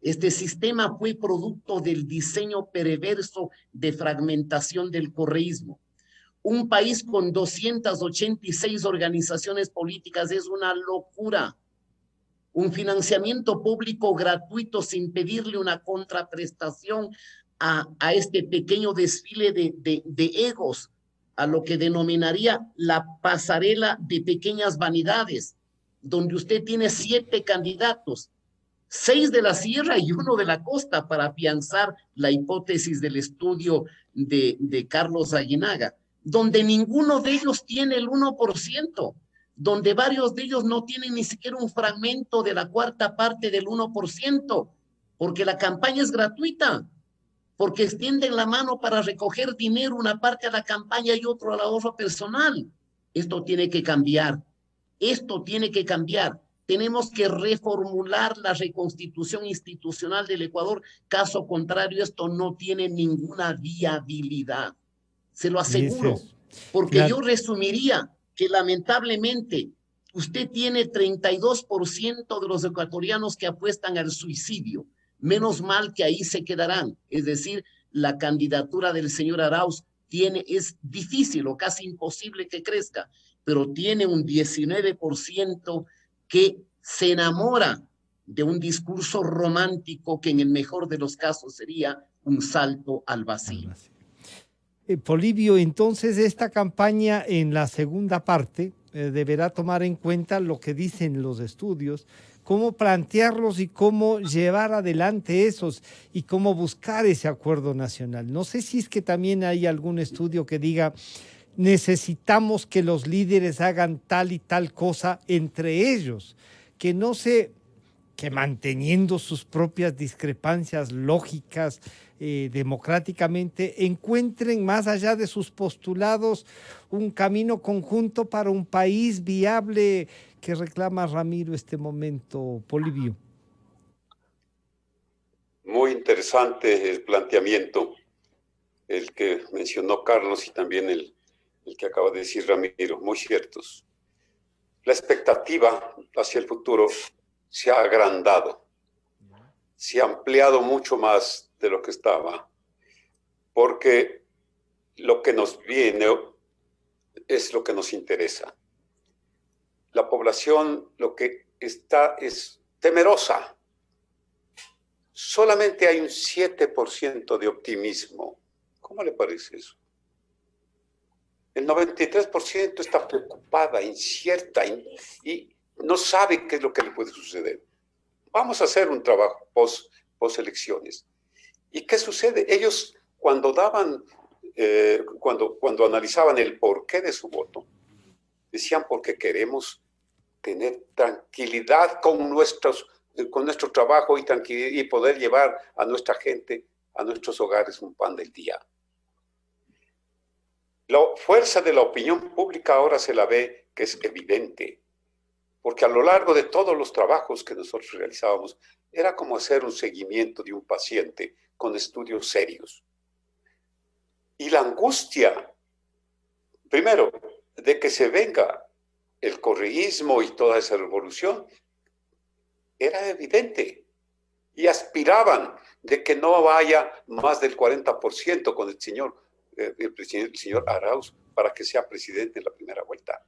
Este sistema fue producto del diseño perverso de fragmentación del correísmo. Un país con 286 organizaciones políticas es una locura. Un financiamiento público gratuito sin pedirle una contraprestación a este pequeño desfile de egos, a lo que denominaría la pasarela de pequeñas vanidades, donde usted tiene 7 candidatos, 6 de la sierra y 1 de la costa, para afianzar la hipótesis del estudio de Carlos Aguinaga, donde ninguno de ellos tiene el 1%, donde varios de ellos no tienen ni siquiera un fragmento de la 1/4 parte del 1%, porque la campaña es gratuita, porque extienden la mano para recoger dinero, una parte a la campaña y otro al ahorro personal. Esto tiene que cambiar, esto tiene que cambiar. Tenemos que reformular la reconstitución institucional del Ecuador. Caso contrario, esto no tiene ninguna viabilidad. Se lo aseguro. Porque yo resumiría que lamentablemente usted tiene 32% de los ecuatorianos que apuestan al suicidio. Menos mal que ahí se quedarán. Es decir, la candidatura del señor Arauz es difícil o casi imposible que crezca, pero tiene un 19% que se enamora de un discurso romántico que en el mejor de los casos sería un salto al vacío. Polibio, entonces esta campaña en la segunda parte deberá tomar en cuenta lo que dicen los estudios, cómo plantearlos y cómo llevar adelante esos y cómo buscar ese acuerdo nacional. No sé si es que también hay algún estudio que diga necesitamos que los líderes hagan tal y tal cosa entre ellos, que no se, que manteniendo sus propias discrepancias lógicas, democráticamente, encuentren más allá de sus postulados un camino conjunto para un país viable que reclama Ramiro este momento, Polibio. Muy interesante el planteamiento, el que mencionó Carlos y también el que acaba de decir Ramiro, muy ciertos. La expectativa hacia el futuro se ha agrandado, se ha ampliado mucho más de lo que estaba, porque lo que nos viene es lo que nos interesa. La población lo que está es temerosa. Solamente hay un 7% de optimismo. ¿Cómo le parece eso? El 93% está preocupada, incierta y no sabe qué es lo que le puede suceder. Vamos a hacer un trabajo post-elecciones. ¿Y qué sucede? Ellos cuando cuando analizaban el porqué de su voto, decían porque queremos tener tranquilidad con nuestro trabajo y poder llevar a nuestra gente, a nuestros hogares un pan del día. La fuerza de la opinión pública ahora se la ve que es evidente, porque a lo largo de todos los trabajos que nosotros realizábamos, era como hacer un seguimiento de un paciente con estudios serios. Y la angustia, primero, de que se venga el correísmo y toda esa revolución, era evidente. Y aspiraban de que no vaya más del 40% con el señor Arauz para que sea presidente en la primera vuelta.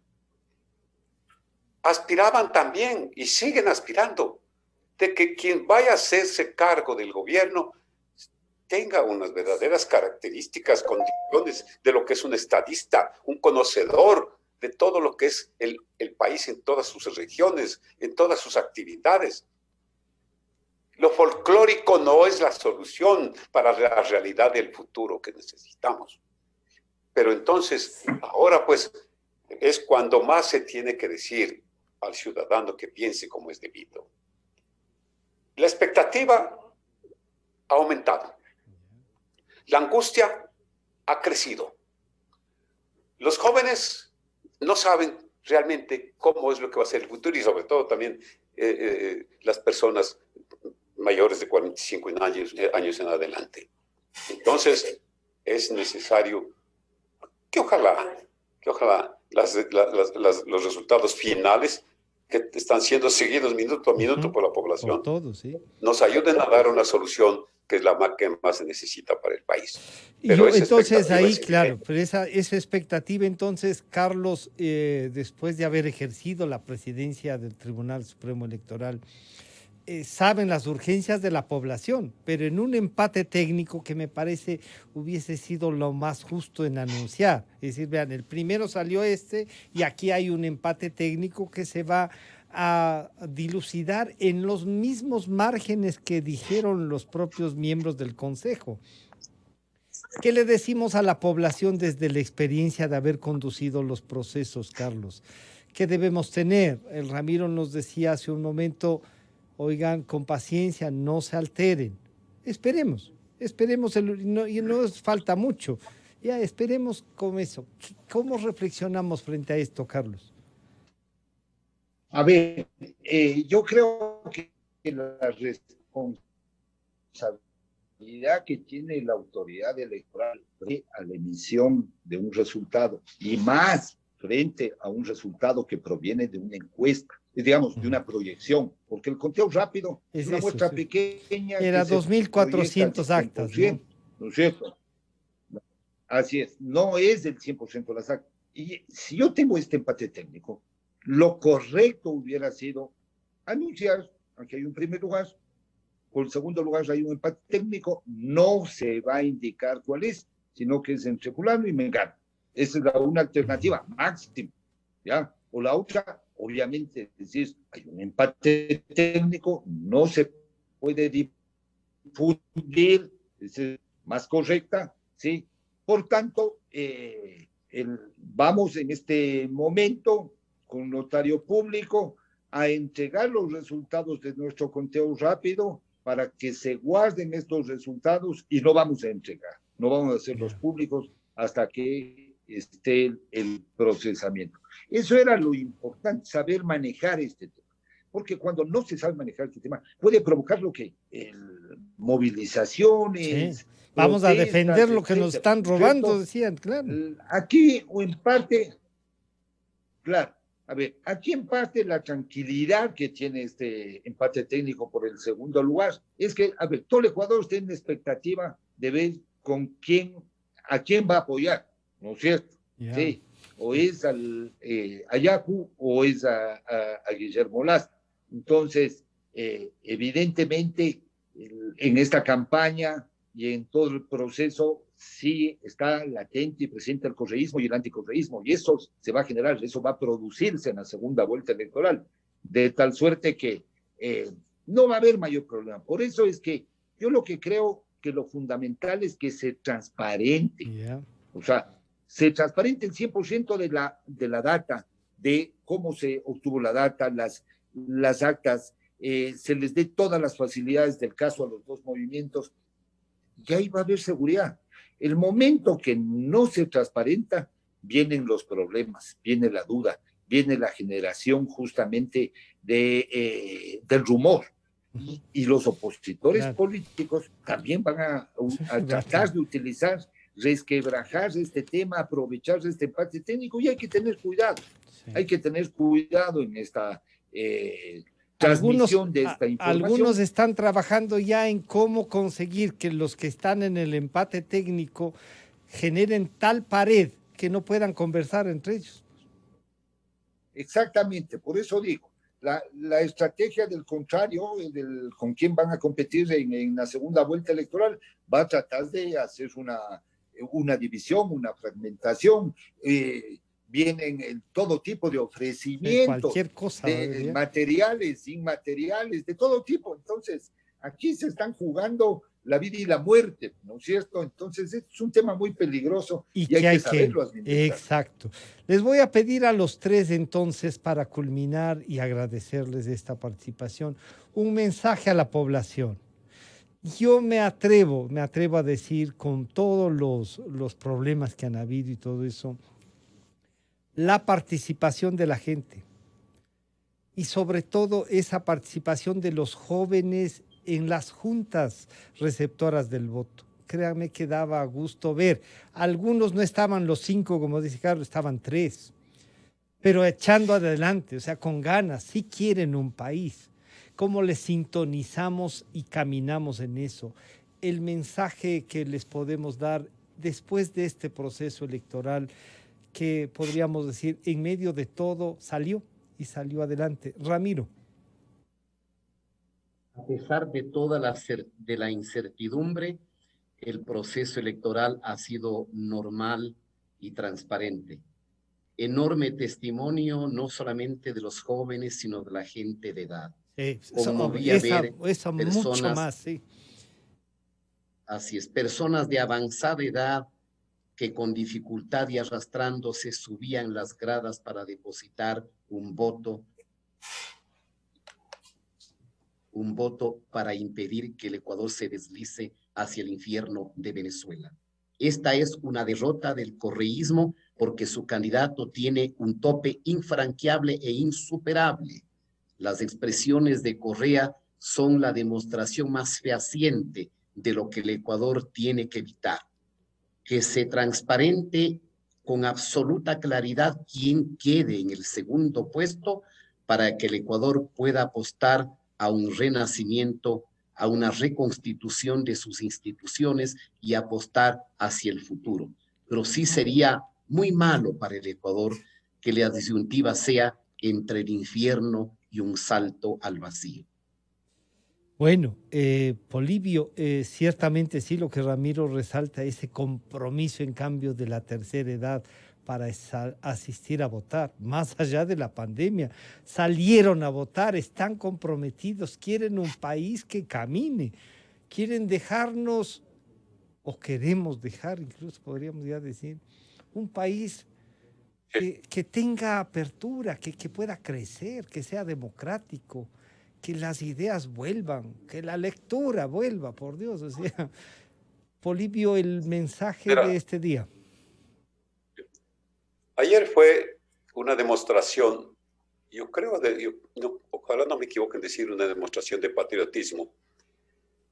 Aspiraban también y siguen aspirando de que quien vaya a hacerse cargo del gobierno tenga unas verdaderas características, condiciones de lo que es un estadista, un conocedor de todo lo que es el país en todas sus regiones, en todas sus actividades. Lo folclórico no es la solución para la realidad del futuro que necesitamos. Pero entonces, ahora pues, es cuando más se tiene que decir al ciudadano que piense como es debido. La expectativa ha aumentado. La angustia ha crecido. Los jóvenes no saben realmente cómo es lo que va a ser el futuro y sobre todo también las personas mayores de 45 años en adelante. Entonces, es necesario que ojalá los resultados finales que están siendo seguidos minuto a minuto por la población, por todos, ¿sí?, nos ayuden a dar una solución que es la que más se necesita para el país. Pero entonces ahí, claro, pero esa expectativa entonces, Carlos, después de haber ejercido la presidencia del Tribunal Supremo Electoral, saben las urgencias de la población, pero en un empate técnico que me parece hubiese sido lo más justo en anunciar. Es decir, vean, el primero salió y aquí hay un empate técnico que se va a dilucidar en los mismos márgenes que dijeron los propios miembros del Consejo. ¿Qué le decimos a la población desde la experiencia de haber conducido los procesos, Carlos? ¿Qué debemos tener? El Ramiro nos decía hace un momento, oigan, con paciencia, no se alteren. Esperemos, y no falta mucho. Ya esperemos con eso. ¿Cómo reflexionamos frente a esto, Carlos? A ver, yo creo que la responsabilidad que tiene la autoridad electoral a la emisión de un resultado, y más frente a un resultado que proviene de una encuesta, digamos, de una proyección, porque el conteo rápido es una muestra pequeña. Era 2.400 actas, ¿no? ¿No es cierto? Así es, no es del 100% de las actas. Y si yo tengo este empate técnico, lo correcto hubiera sido anunciar, aquí hay un primer lugar, por el segundo lugar hay un empate técnico, no se va a indicar cuál es, sino que es entre fulano y mengano. Esa es una alternativa máxima, ¿ya? O la otra, obviamente, decir, hay un empate técnico, no se puede difundir, es más correcta, ¿sí? Por tanto, vamos en este momento con notario público a entregar los resultados de nuestro conteo rápido para que se guarden estos resultados y no vamos a entregar, no vamos a hacerlos públicos hasta que esté el procesamiento. Eso era lo importante, saber manejar este tema, porque cuando no se sabe manejar este tema puede provocar lo que movilizaciones. Sí. Vamos a defender lo que nos están robando, decían, claro. Aquí o en parte, claro, a ver, aquí en parte la tranquilidad que tiene este empate técnico por el segundo lugar es que, a ver, todo el Ecuador está en la expectativa de ver a quién va a apoyar, ¿no es cierto? Yeah. Sí, o es a Yacu o es a Guillermo Lasso. Entonces, evidentemente, en esta campaña y en todo el proceso sí está latente y presente el correísmo y el anticorreísmo, y eso se va a generar, eso va a producirse en la segunda vuelta electoral, de tal suerte que no va a haber mayor problema. Por eso es que yo lo que creo que lo fundamental es que se transparente, o sea, se transparente el 100% de la data, de cómo se obtuvo la data, las actas, se les dé todas las facilidades del caso a los dos movimientos, y ahí va a haber seguridad. El momento que no se transparenta, vienen los problemas, viene la duda, viene la generación justamente del rumor. Y los opositores políticos también van a tratar de utilizar, resquebrajar este tema, aprovechar este empate técnico, y hay que tener cuidado. Hay que tener cuidado en esta transmisión de esta información. Algunos están trabajando ya en cómo conseguir que los que están en el empate técnico generen tal pared que no puedan conversar entre ellos. Exactamente, por eso digo, la estrategia del contrario, con quién van a competir en la segunda vuelta electoral, va a tratar de hacer una división, una fragmentación. Vienen todo tipo de ofrecimientos, cualquier cosa, de materiales, inmateriales, de todo tipo. Entonces, aquí se están jugando la vida y la muerte, ¿no es cierto? Entonces, es un tema muy peligroso y hay que saberlo administrar. Exacto. Les voy a pedir a los tres entonces, para culminar y agradecerles esta participación, un mensaje a la población. Yo me atrevo a decir, con todos los problemas que han habido y todo eso, la participación de la gente y sobre todo esa participación de los jóvenes en las juntas receptoras del voto. Créanme que daba gusto ver. Algunos no estaban los 5, como dice Carlos, estaban 3, pero echando adelante, o sea, con ganas, sí quieren un país. ¿Cómo les sintonizamos y caminamos en eso? El mensaje que les podemos dar después de este proceso electoral, que podríamos decir, en medio de todo, salió adelante. Ramiro. A pesar de toda la incertidumbre, el proceso electoral ha sido normal y transparente. Enorme testimonio, no solamente de los jóvenes, sino de la gente de edad. Conmovía ver personas, mucho más, sí. Así es, personas de avanzada edad que con dificultad y arrastrándose subían las gradas para depositar un voto para impedir que el Ecuador se deslice hacia el infierno de Venezuela. Esta es una derrota del correísmo porque su candidato tiene un tope infranqueable e insuperable. Las expresiones de Correa son la demostración más fehaciente de lo que el Ecuador tiene que evitar. Que se transparente con absoluta claridad quién quede en el segundo puesto para que el Ecuador pueda apostar a un renacimiento, a una reconstitución de sus instituciones y apostar hacia el futuro. Pero sí sería muy malo para el Ecuador que la disyuntiva sea entre el infierno y un salto al vacío. Bueno, Polibio, ciertamente sí, lo que Ramiro resalta, ese compromiso en cambio de la tercera edad para asistir a votar, más allá de la pandemia, salieron a votar, están comprometidos, quieren un país que camine, quieren dejarnos, o queremos dejar, incluso podríamos ya decir, un país que tenga apertura, que pueda crecer, que sea democrático, que las ideas vuelvan, que la lectura vuelva, por Dios. O sea, Polibio, el mensaje de este día. Ayer fue una demostración, yo creo, ojalá no me equivoque en decir una demostración de patriotismo,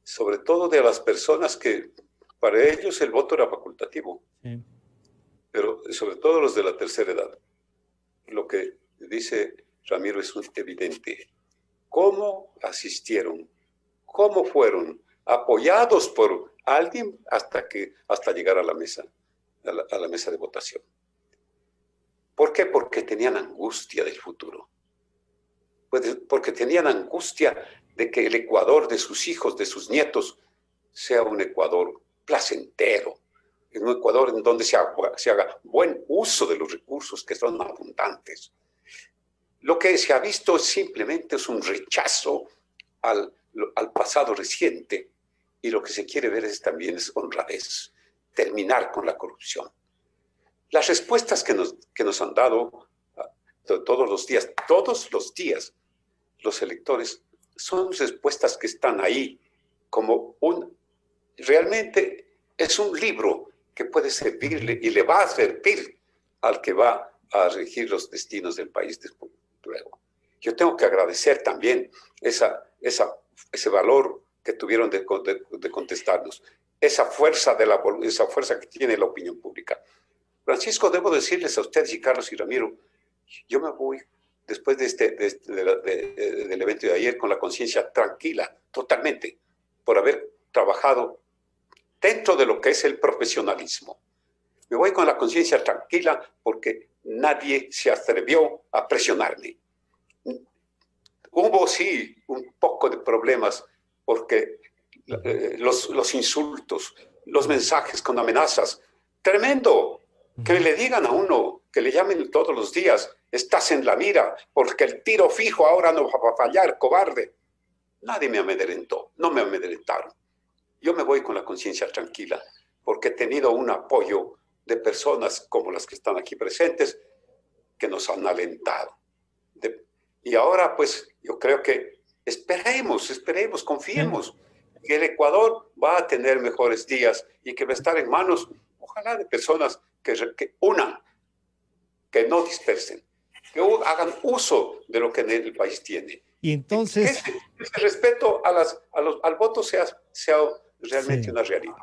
sobre todo de las personas que para ellos el voto era facultativo, sí. Pero sobre todo los de la tercera edad. Lo que dice Ramiro es evidente. ¿Cómo asistieron? ¿Cómo fueron apoyados por alguien hasta llegar a la mesa, a la mesa de votación? ¿Por qué? Porque tenían angustia del futuro. Pues porque tenían angustia de que el Ecuador de sus hijos, de sus nietos, sea un Ecuador placentero, un Ecuador en donde se haga buen uso de los recursos que son abundantes. Lo que se ha visto simplemente es un rechazo al pasado reciente, y lo que se quiere ver también es honradez, terminar con la corrupción. Las respuestas que nos han dado todos los días, los electores, son respuestas que están ahí como realmente es un libro que puede servirle y le va a servir al que va a regir los destinos del país después. Luego, yo tengo que agradecer también ese valor que tuvieron de contestarnos, esa fuerza que tiene la opinión pública. Francisco, debo decirles a ustedes y Carlos y Ramiro, yo me voy después del evento de ayer con la conciencia tranquila, totalmente, por haber trabajado dentro de lo que es el profesionalismo. Me voy con la conciencia tranquila porque nadie se atrevió a presionarme. Hubo sí un poco de problemas porque los insultos, los mensajes con amenazas, tremendo, que le digan a uno, que le llamen todos los días, estás en la mira, porque el tiro fijo ahora no va a fallar, cobarde. Nadie me amedrentó, no me amedrentaron. Yo me voy con la conciencia tranquila, porque he tenido un apoyo de personas como las que están aquí presentes, que nos han alentado. Y ahora, pues, yo creo que esperemos, confiemos que el Ecuador va a tener mejores días y que va a estar en manos, ojalá, de personas que unan, que no dispersen, que hagan uso de lo que el país tiene. Y entonces... Ese respeto al voto sea realmente una realidad.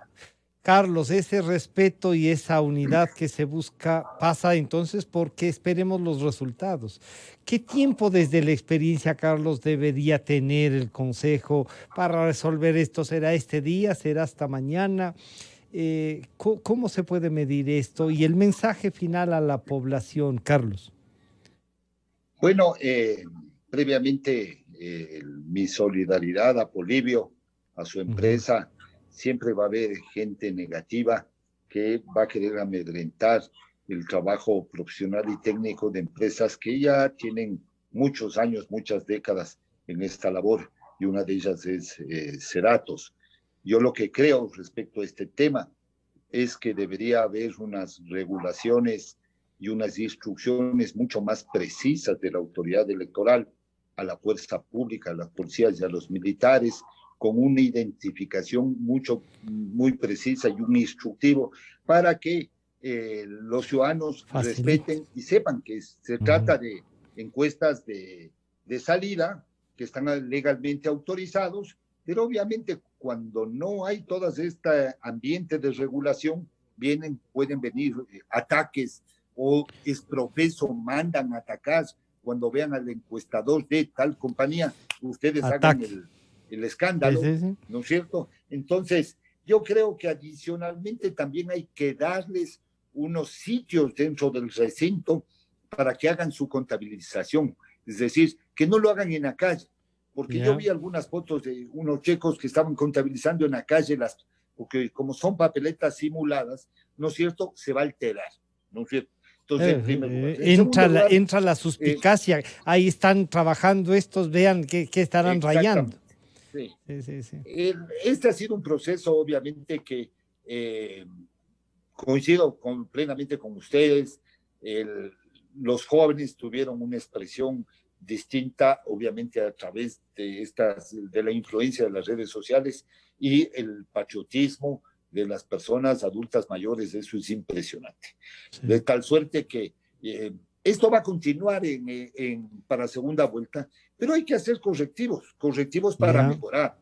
Carlos, ese respeto y esa unidad que se busca pasa entonces porque esperemos los resultados. ¿Qué tiempo desde la experiencia, Carlos, debería tener el Consejo para resolver esto? ¿Será este día? ¿Será hasta mañana? ¿Cómo se puede medir esto? Y el mensaje final a la población, Carlos. Bueno, previamente mi solidaridad a Polibio, a su empresa. Siempre va a haber gente negativa que va a querer amedrentar el trabajo profesional y técnico de empresas que ya tienen muchos años, muchas décadas en esta labor, y una de ellas es Ceratos. Yo lo que creo respecto a este tema es que debería haber unas regulaciones y unas instrucciones mucho más precisas de la autoridad electoral a la fuerza pública, a las policías y a los militares, con una identificación muy precisa y un instructivo para que los ciudadanos respeten y sepan que se trata de encuestas de salida que están legalmente autorizados, pero obviamente cuando no hay todo este ambiente de regulación, pueden venir ataques o exprofeso mandan atacar cuando vean al encuestador de tal compañía, ustedes hagan el escándalo, ¿no es cierto? Entonces, yo creo que adicionalmente también hay que darles unos sitios dentro del recinto para que hagan su contabilización, es decir, que no lo hagan en la calle, porque yo vi algunas fotos de unos checos que estaban contabilizando en la calle, porque como son papeletas simuladas, ¿no es cierto?, se va a alterar, ¿no es cierto? Entonces, entra la suspicacia, ahí están trabajando estos, vean qué estarán rayando. Sí. Este ha sido un proceso, obviamente, que coincido plenamente con ustedes. Los jóvenes tuvieron una expresión distinta, obviamente, a través de la influencia de las redes sociales y el patriotismo de las personas adultas mayores. Eso es impresionante. Sí. De tal suerte que esto va a continuar para segunda vuelta, pero hay que hacer correctivos para mejorar,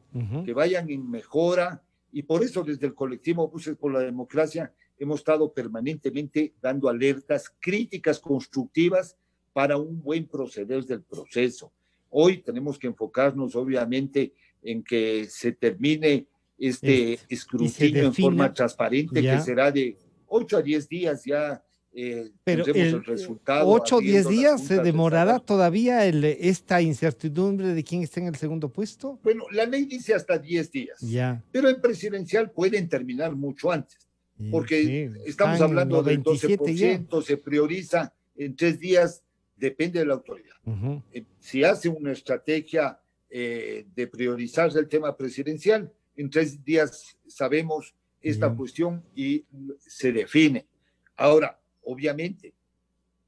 que vayan en mejora, y por eso desde el colectivo Buses por la Democracia hemos estado permanentemente dando alertas, críticas constructivas para un buen proceder del proceso. Hoy tenemos que enfocarnos obviamente en que se termine este escrutinio en forma transparente, que será de 8 a 10 días ya. Pero el resultado 8 o 10 días se demorará todavía esta incertidumbre de quién está en el segundo puesto. Bueno, la ley dice hasta 10 días, pero en presidencial pueden terminar mucho antes, porque estamos hablando del 12%, se prioriza en 3 días, depende de la autoridad. Si hace una estrategia de priorizar el tema presidencial, en 3 días sabemos esta cuestión y se define. Ahora, obviamente,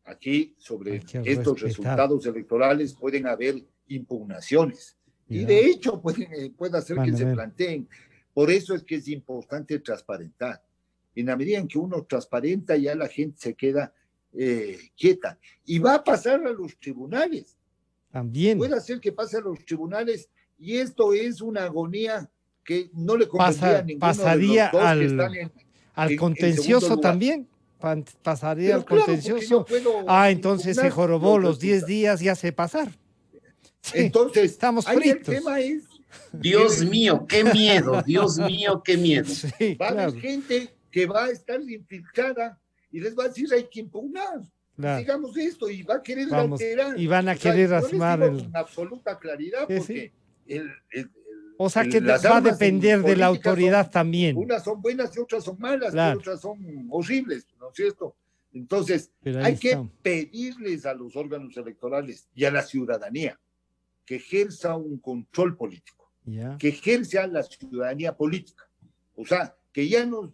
aquí sobre estos resultados electorales pueden haber impugnaciones y de hecho puede hacer que se planteen. Por eso es que es importante transparentar. En la medida en que uno transparenta, ya la gente se queda quieta. Y va a pasar a los tribunales. También. Puede hacer que pase a los tribunales, y esto es una agonía que no le convendría a ninguno pasaría de los dos que están al contencioso también. Pasaría al contencioso. Entonces se jorobó los 10 días, ya se pasar. Sí, entonces, estamos fritos. El tema es... Dios mío, qué miedo, Dios mío, qué miedo. Sí, va a haber gente que va a estar infiltrada y les va a decir hay que impugnar. Claro. Digamos esto, y va a querer Vamos, alterar. y van a O sea, querer yo les asmar digo el... con absoluta claridad, Sí, porque o sea que las va a armas en depender de la política autoridad también. unas son buenas y otras son malas, Claro. pero otras son horribles, ¿no es cierto? Entonces, Pero ahí hay que está. pedirles a los órganos electorales y a la ciudadanía que ejerza un control político, Ya. que ejerza la ciudadanía política. O sea, que ya nos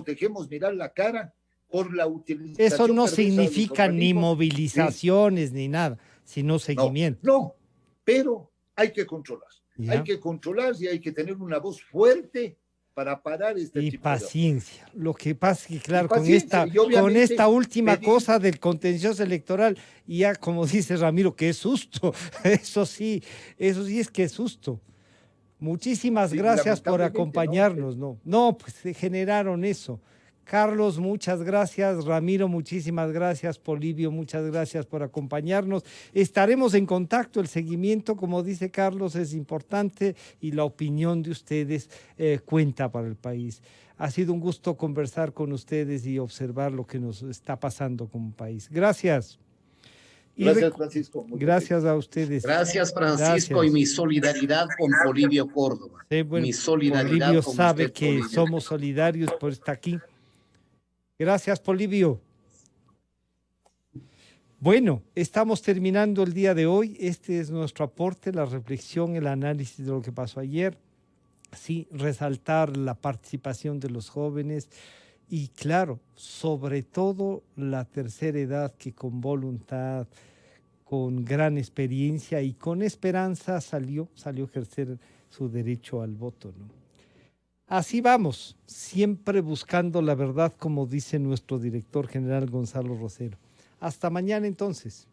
dejemos mirar la cara por la utilización. Eso no perversa de los significa ni organismos. movilizaciones ni nada, sino seguimiento. No, pero hay que controlar. Ya. Hay que controlar y hay que tener una voz fuerte para parar este Y tipo paciencia. Lo que pasa es que, claro, paciencia, y con obviamente esta última pedir- cosa del contencioso electoral, ya como dice Ramiro, qué susto. Eso sí es que susto. Muchísimas Sí, gracias por lamentablemente, acompañarnos. No, pues se generaron eso. Carlos, muchas gracias. Ramiro, muchísimas gracias. Polibio, muchas gracias por acompañarnos. Estaremos en contacto. El seguimiento, como dice Carlos, es importante y la opinión de ustedes cuenta para el país. Ha sido un gusto conversar con ustedes y observar lo que nos está pasando como país. Gracias. Gracias, Francisco. Gracias a ustedes. Gracias, Francisco, Gracias. y mi solidaridad con Polibio Córdoba. Sí, bueno, Mi solidaridad Polibio con sabe usted, que Polibio. somos solidarios por estar aquí. Gracias, Polibio. Bueno, estamos terminando el día de hoy. Este es nuestro aporte, la reflexión, el análisis de lo que pasó ayer. Sí, resaltar la participación de los jóvenes y, claro, sobre todo la tercera edad que con voluntad, con gran experiencia y con esperanza salió a ejercer su derecho al voto, ¿no? Así vamos, siempre buscando la verdad, como dice nuestro director general Gonzalo Rosero. Hasta mañana entonces.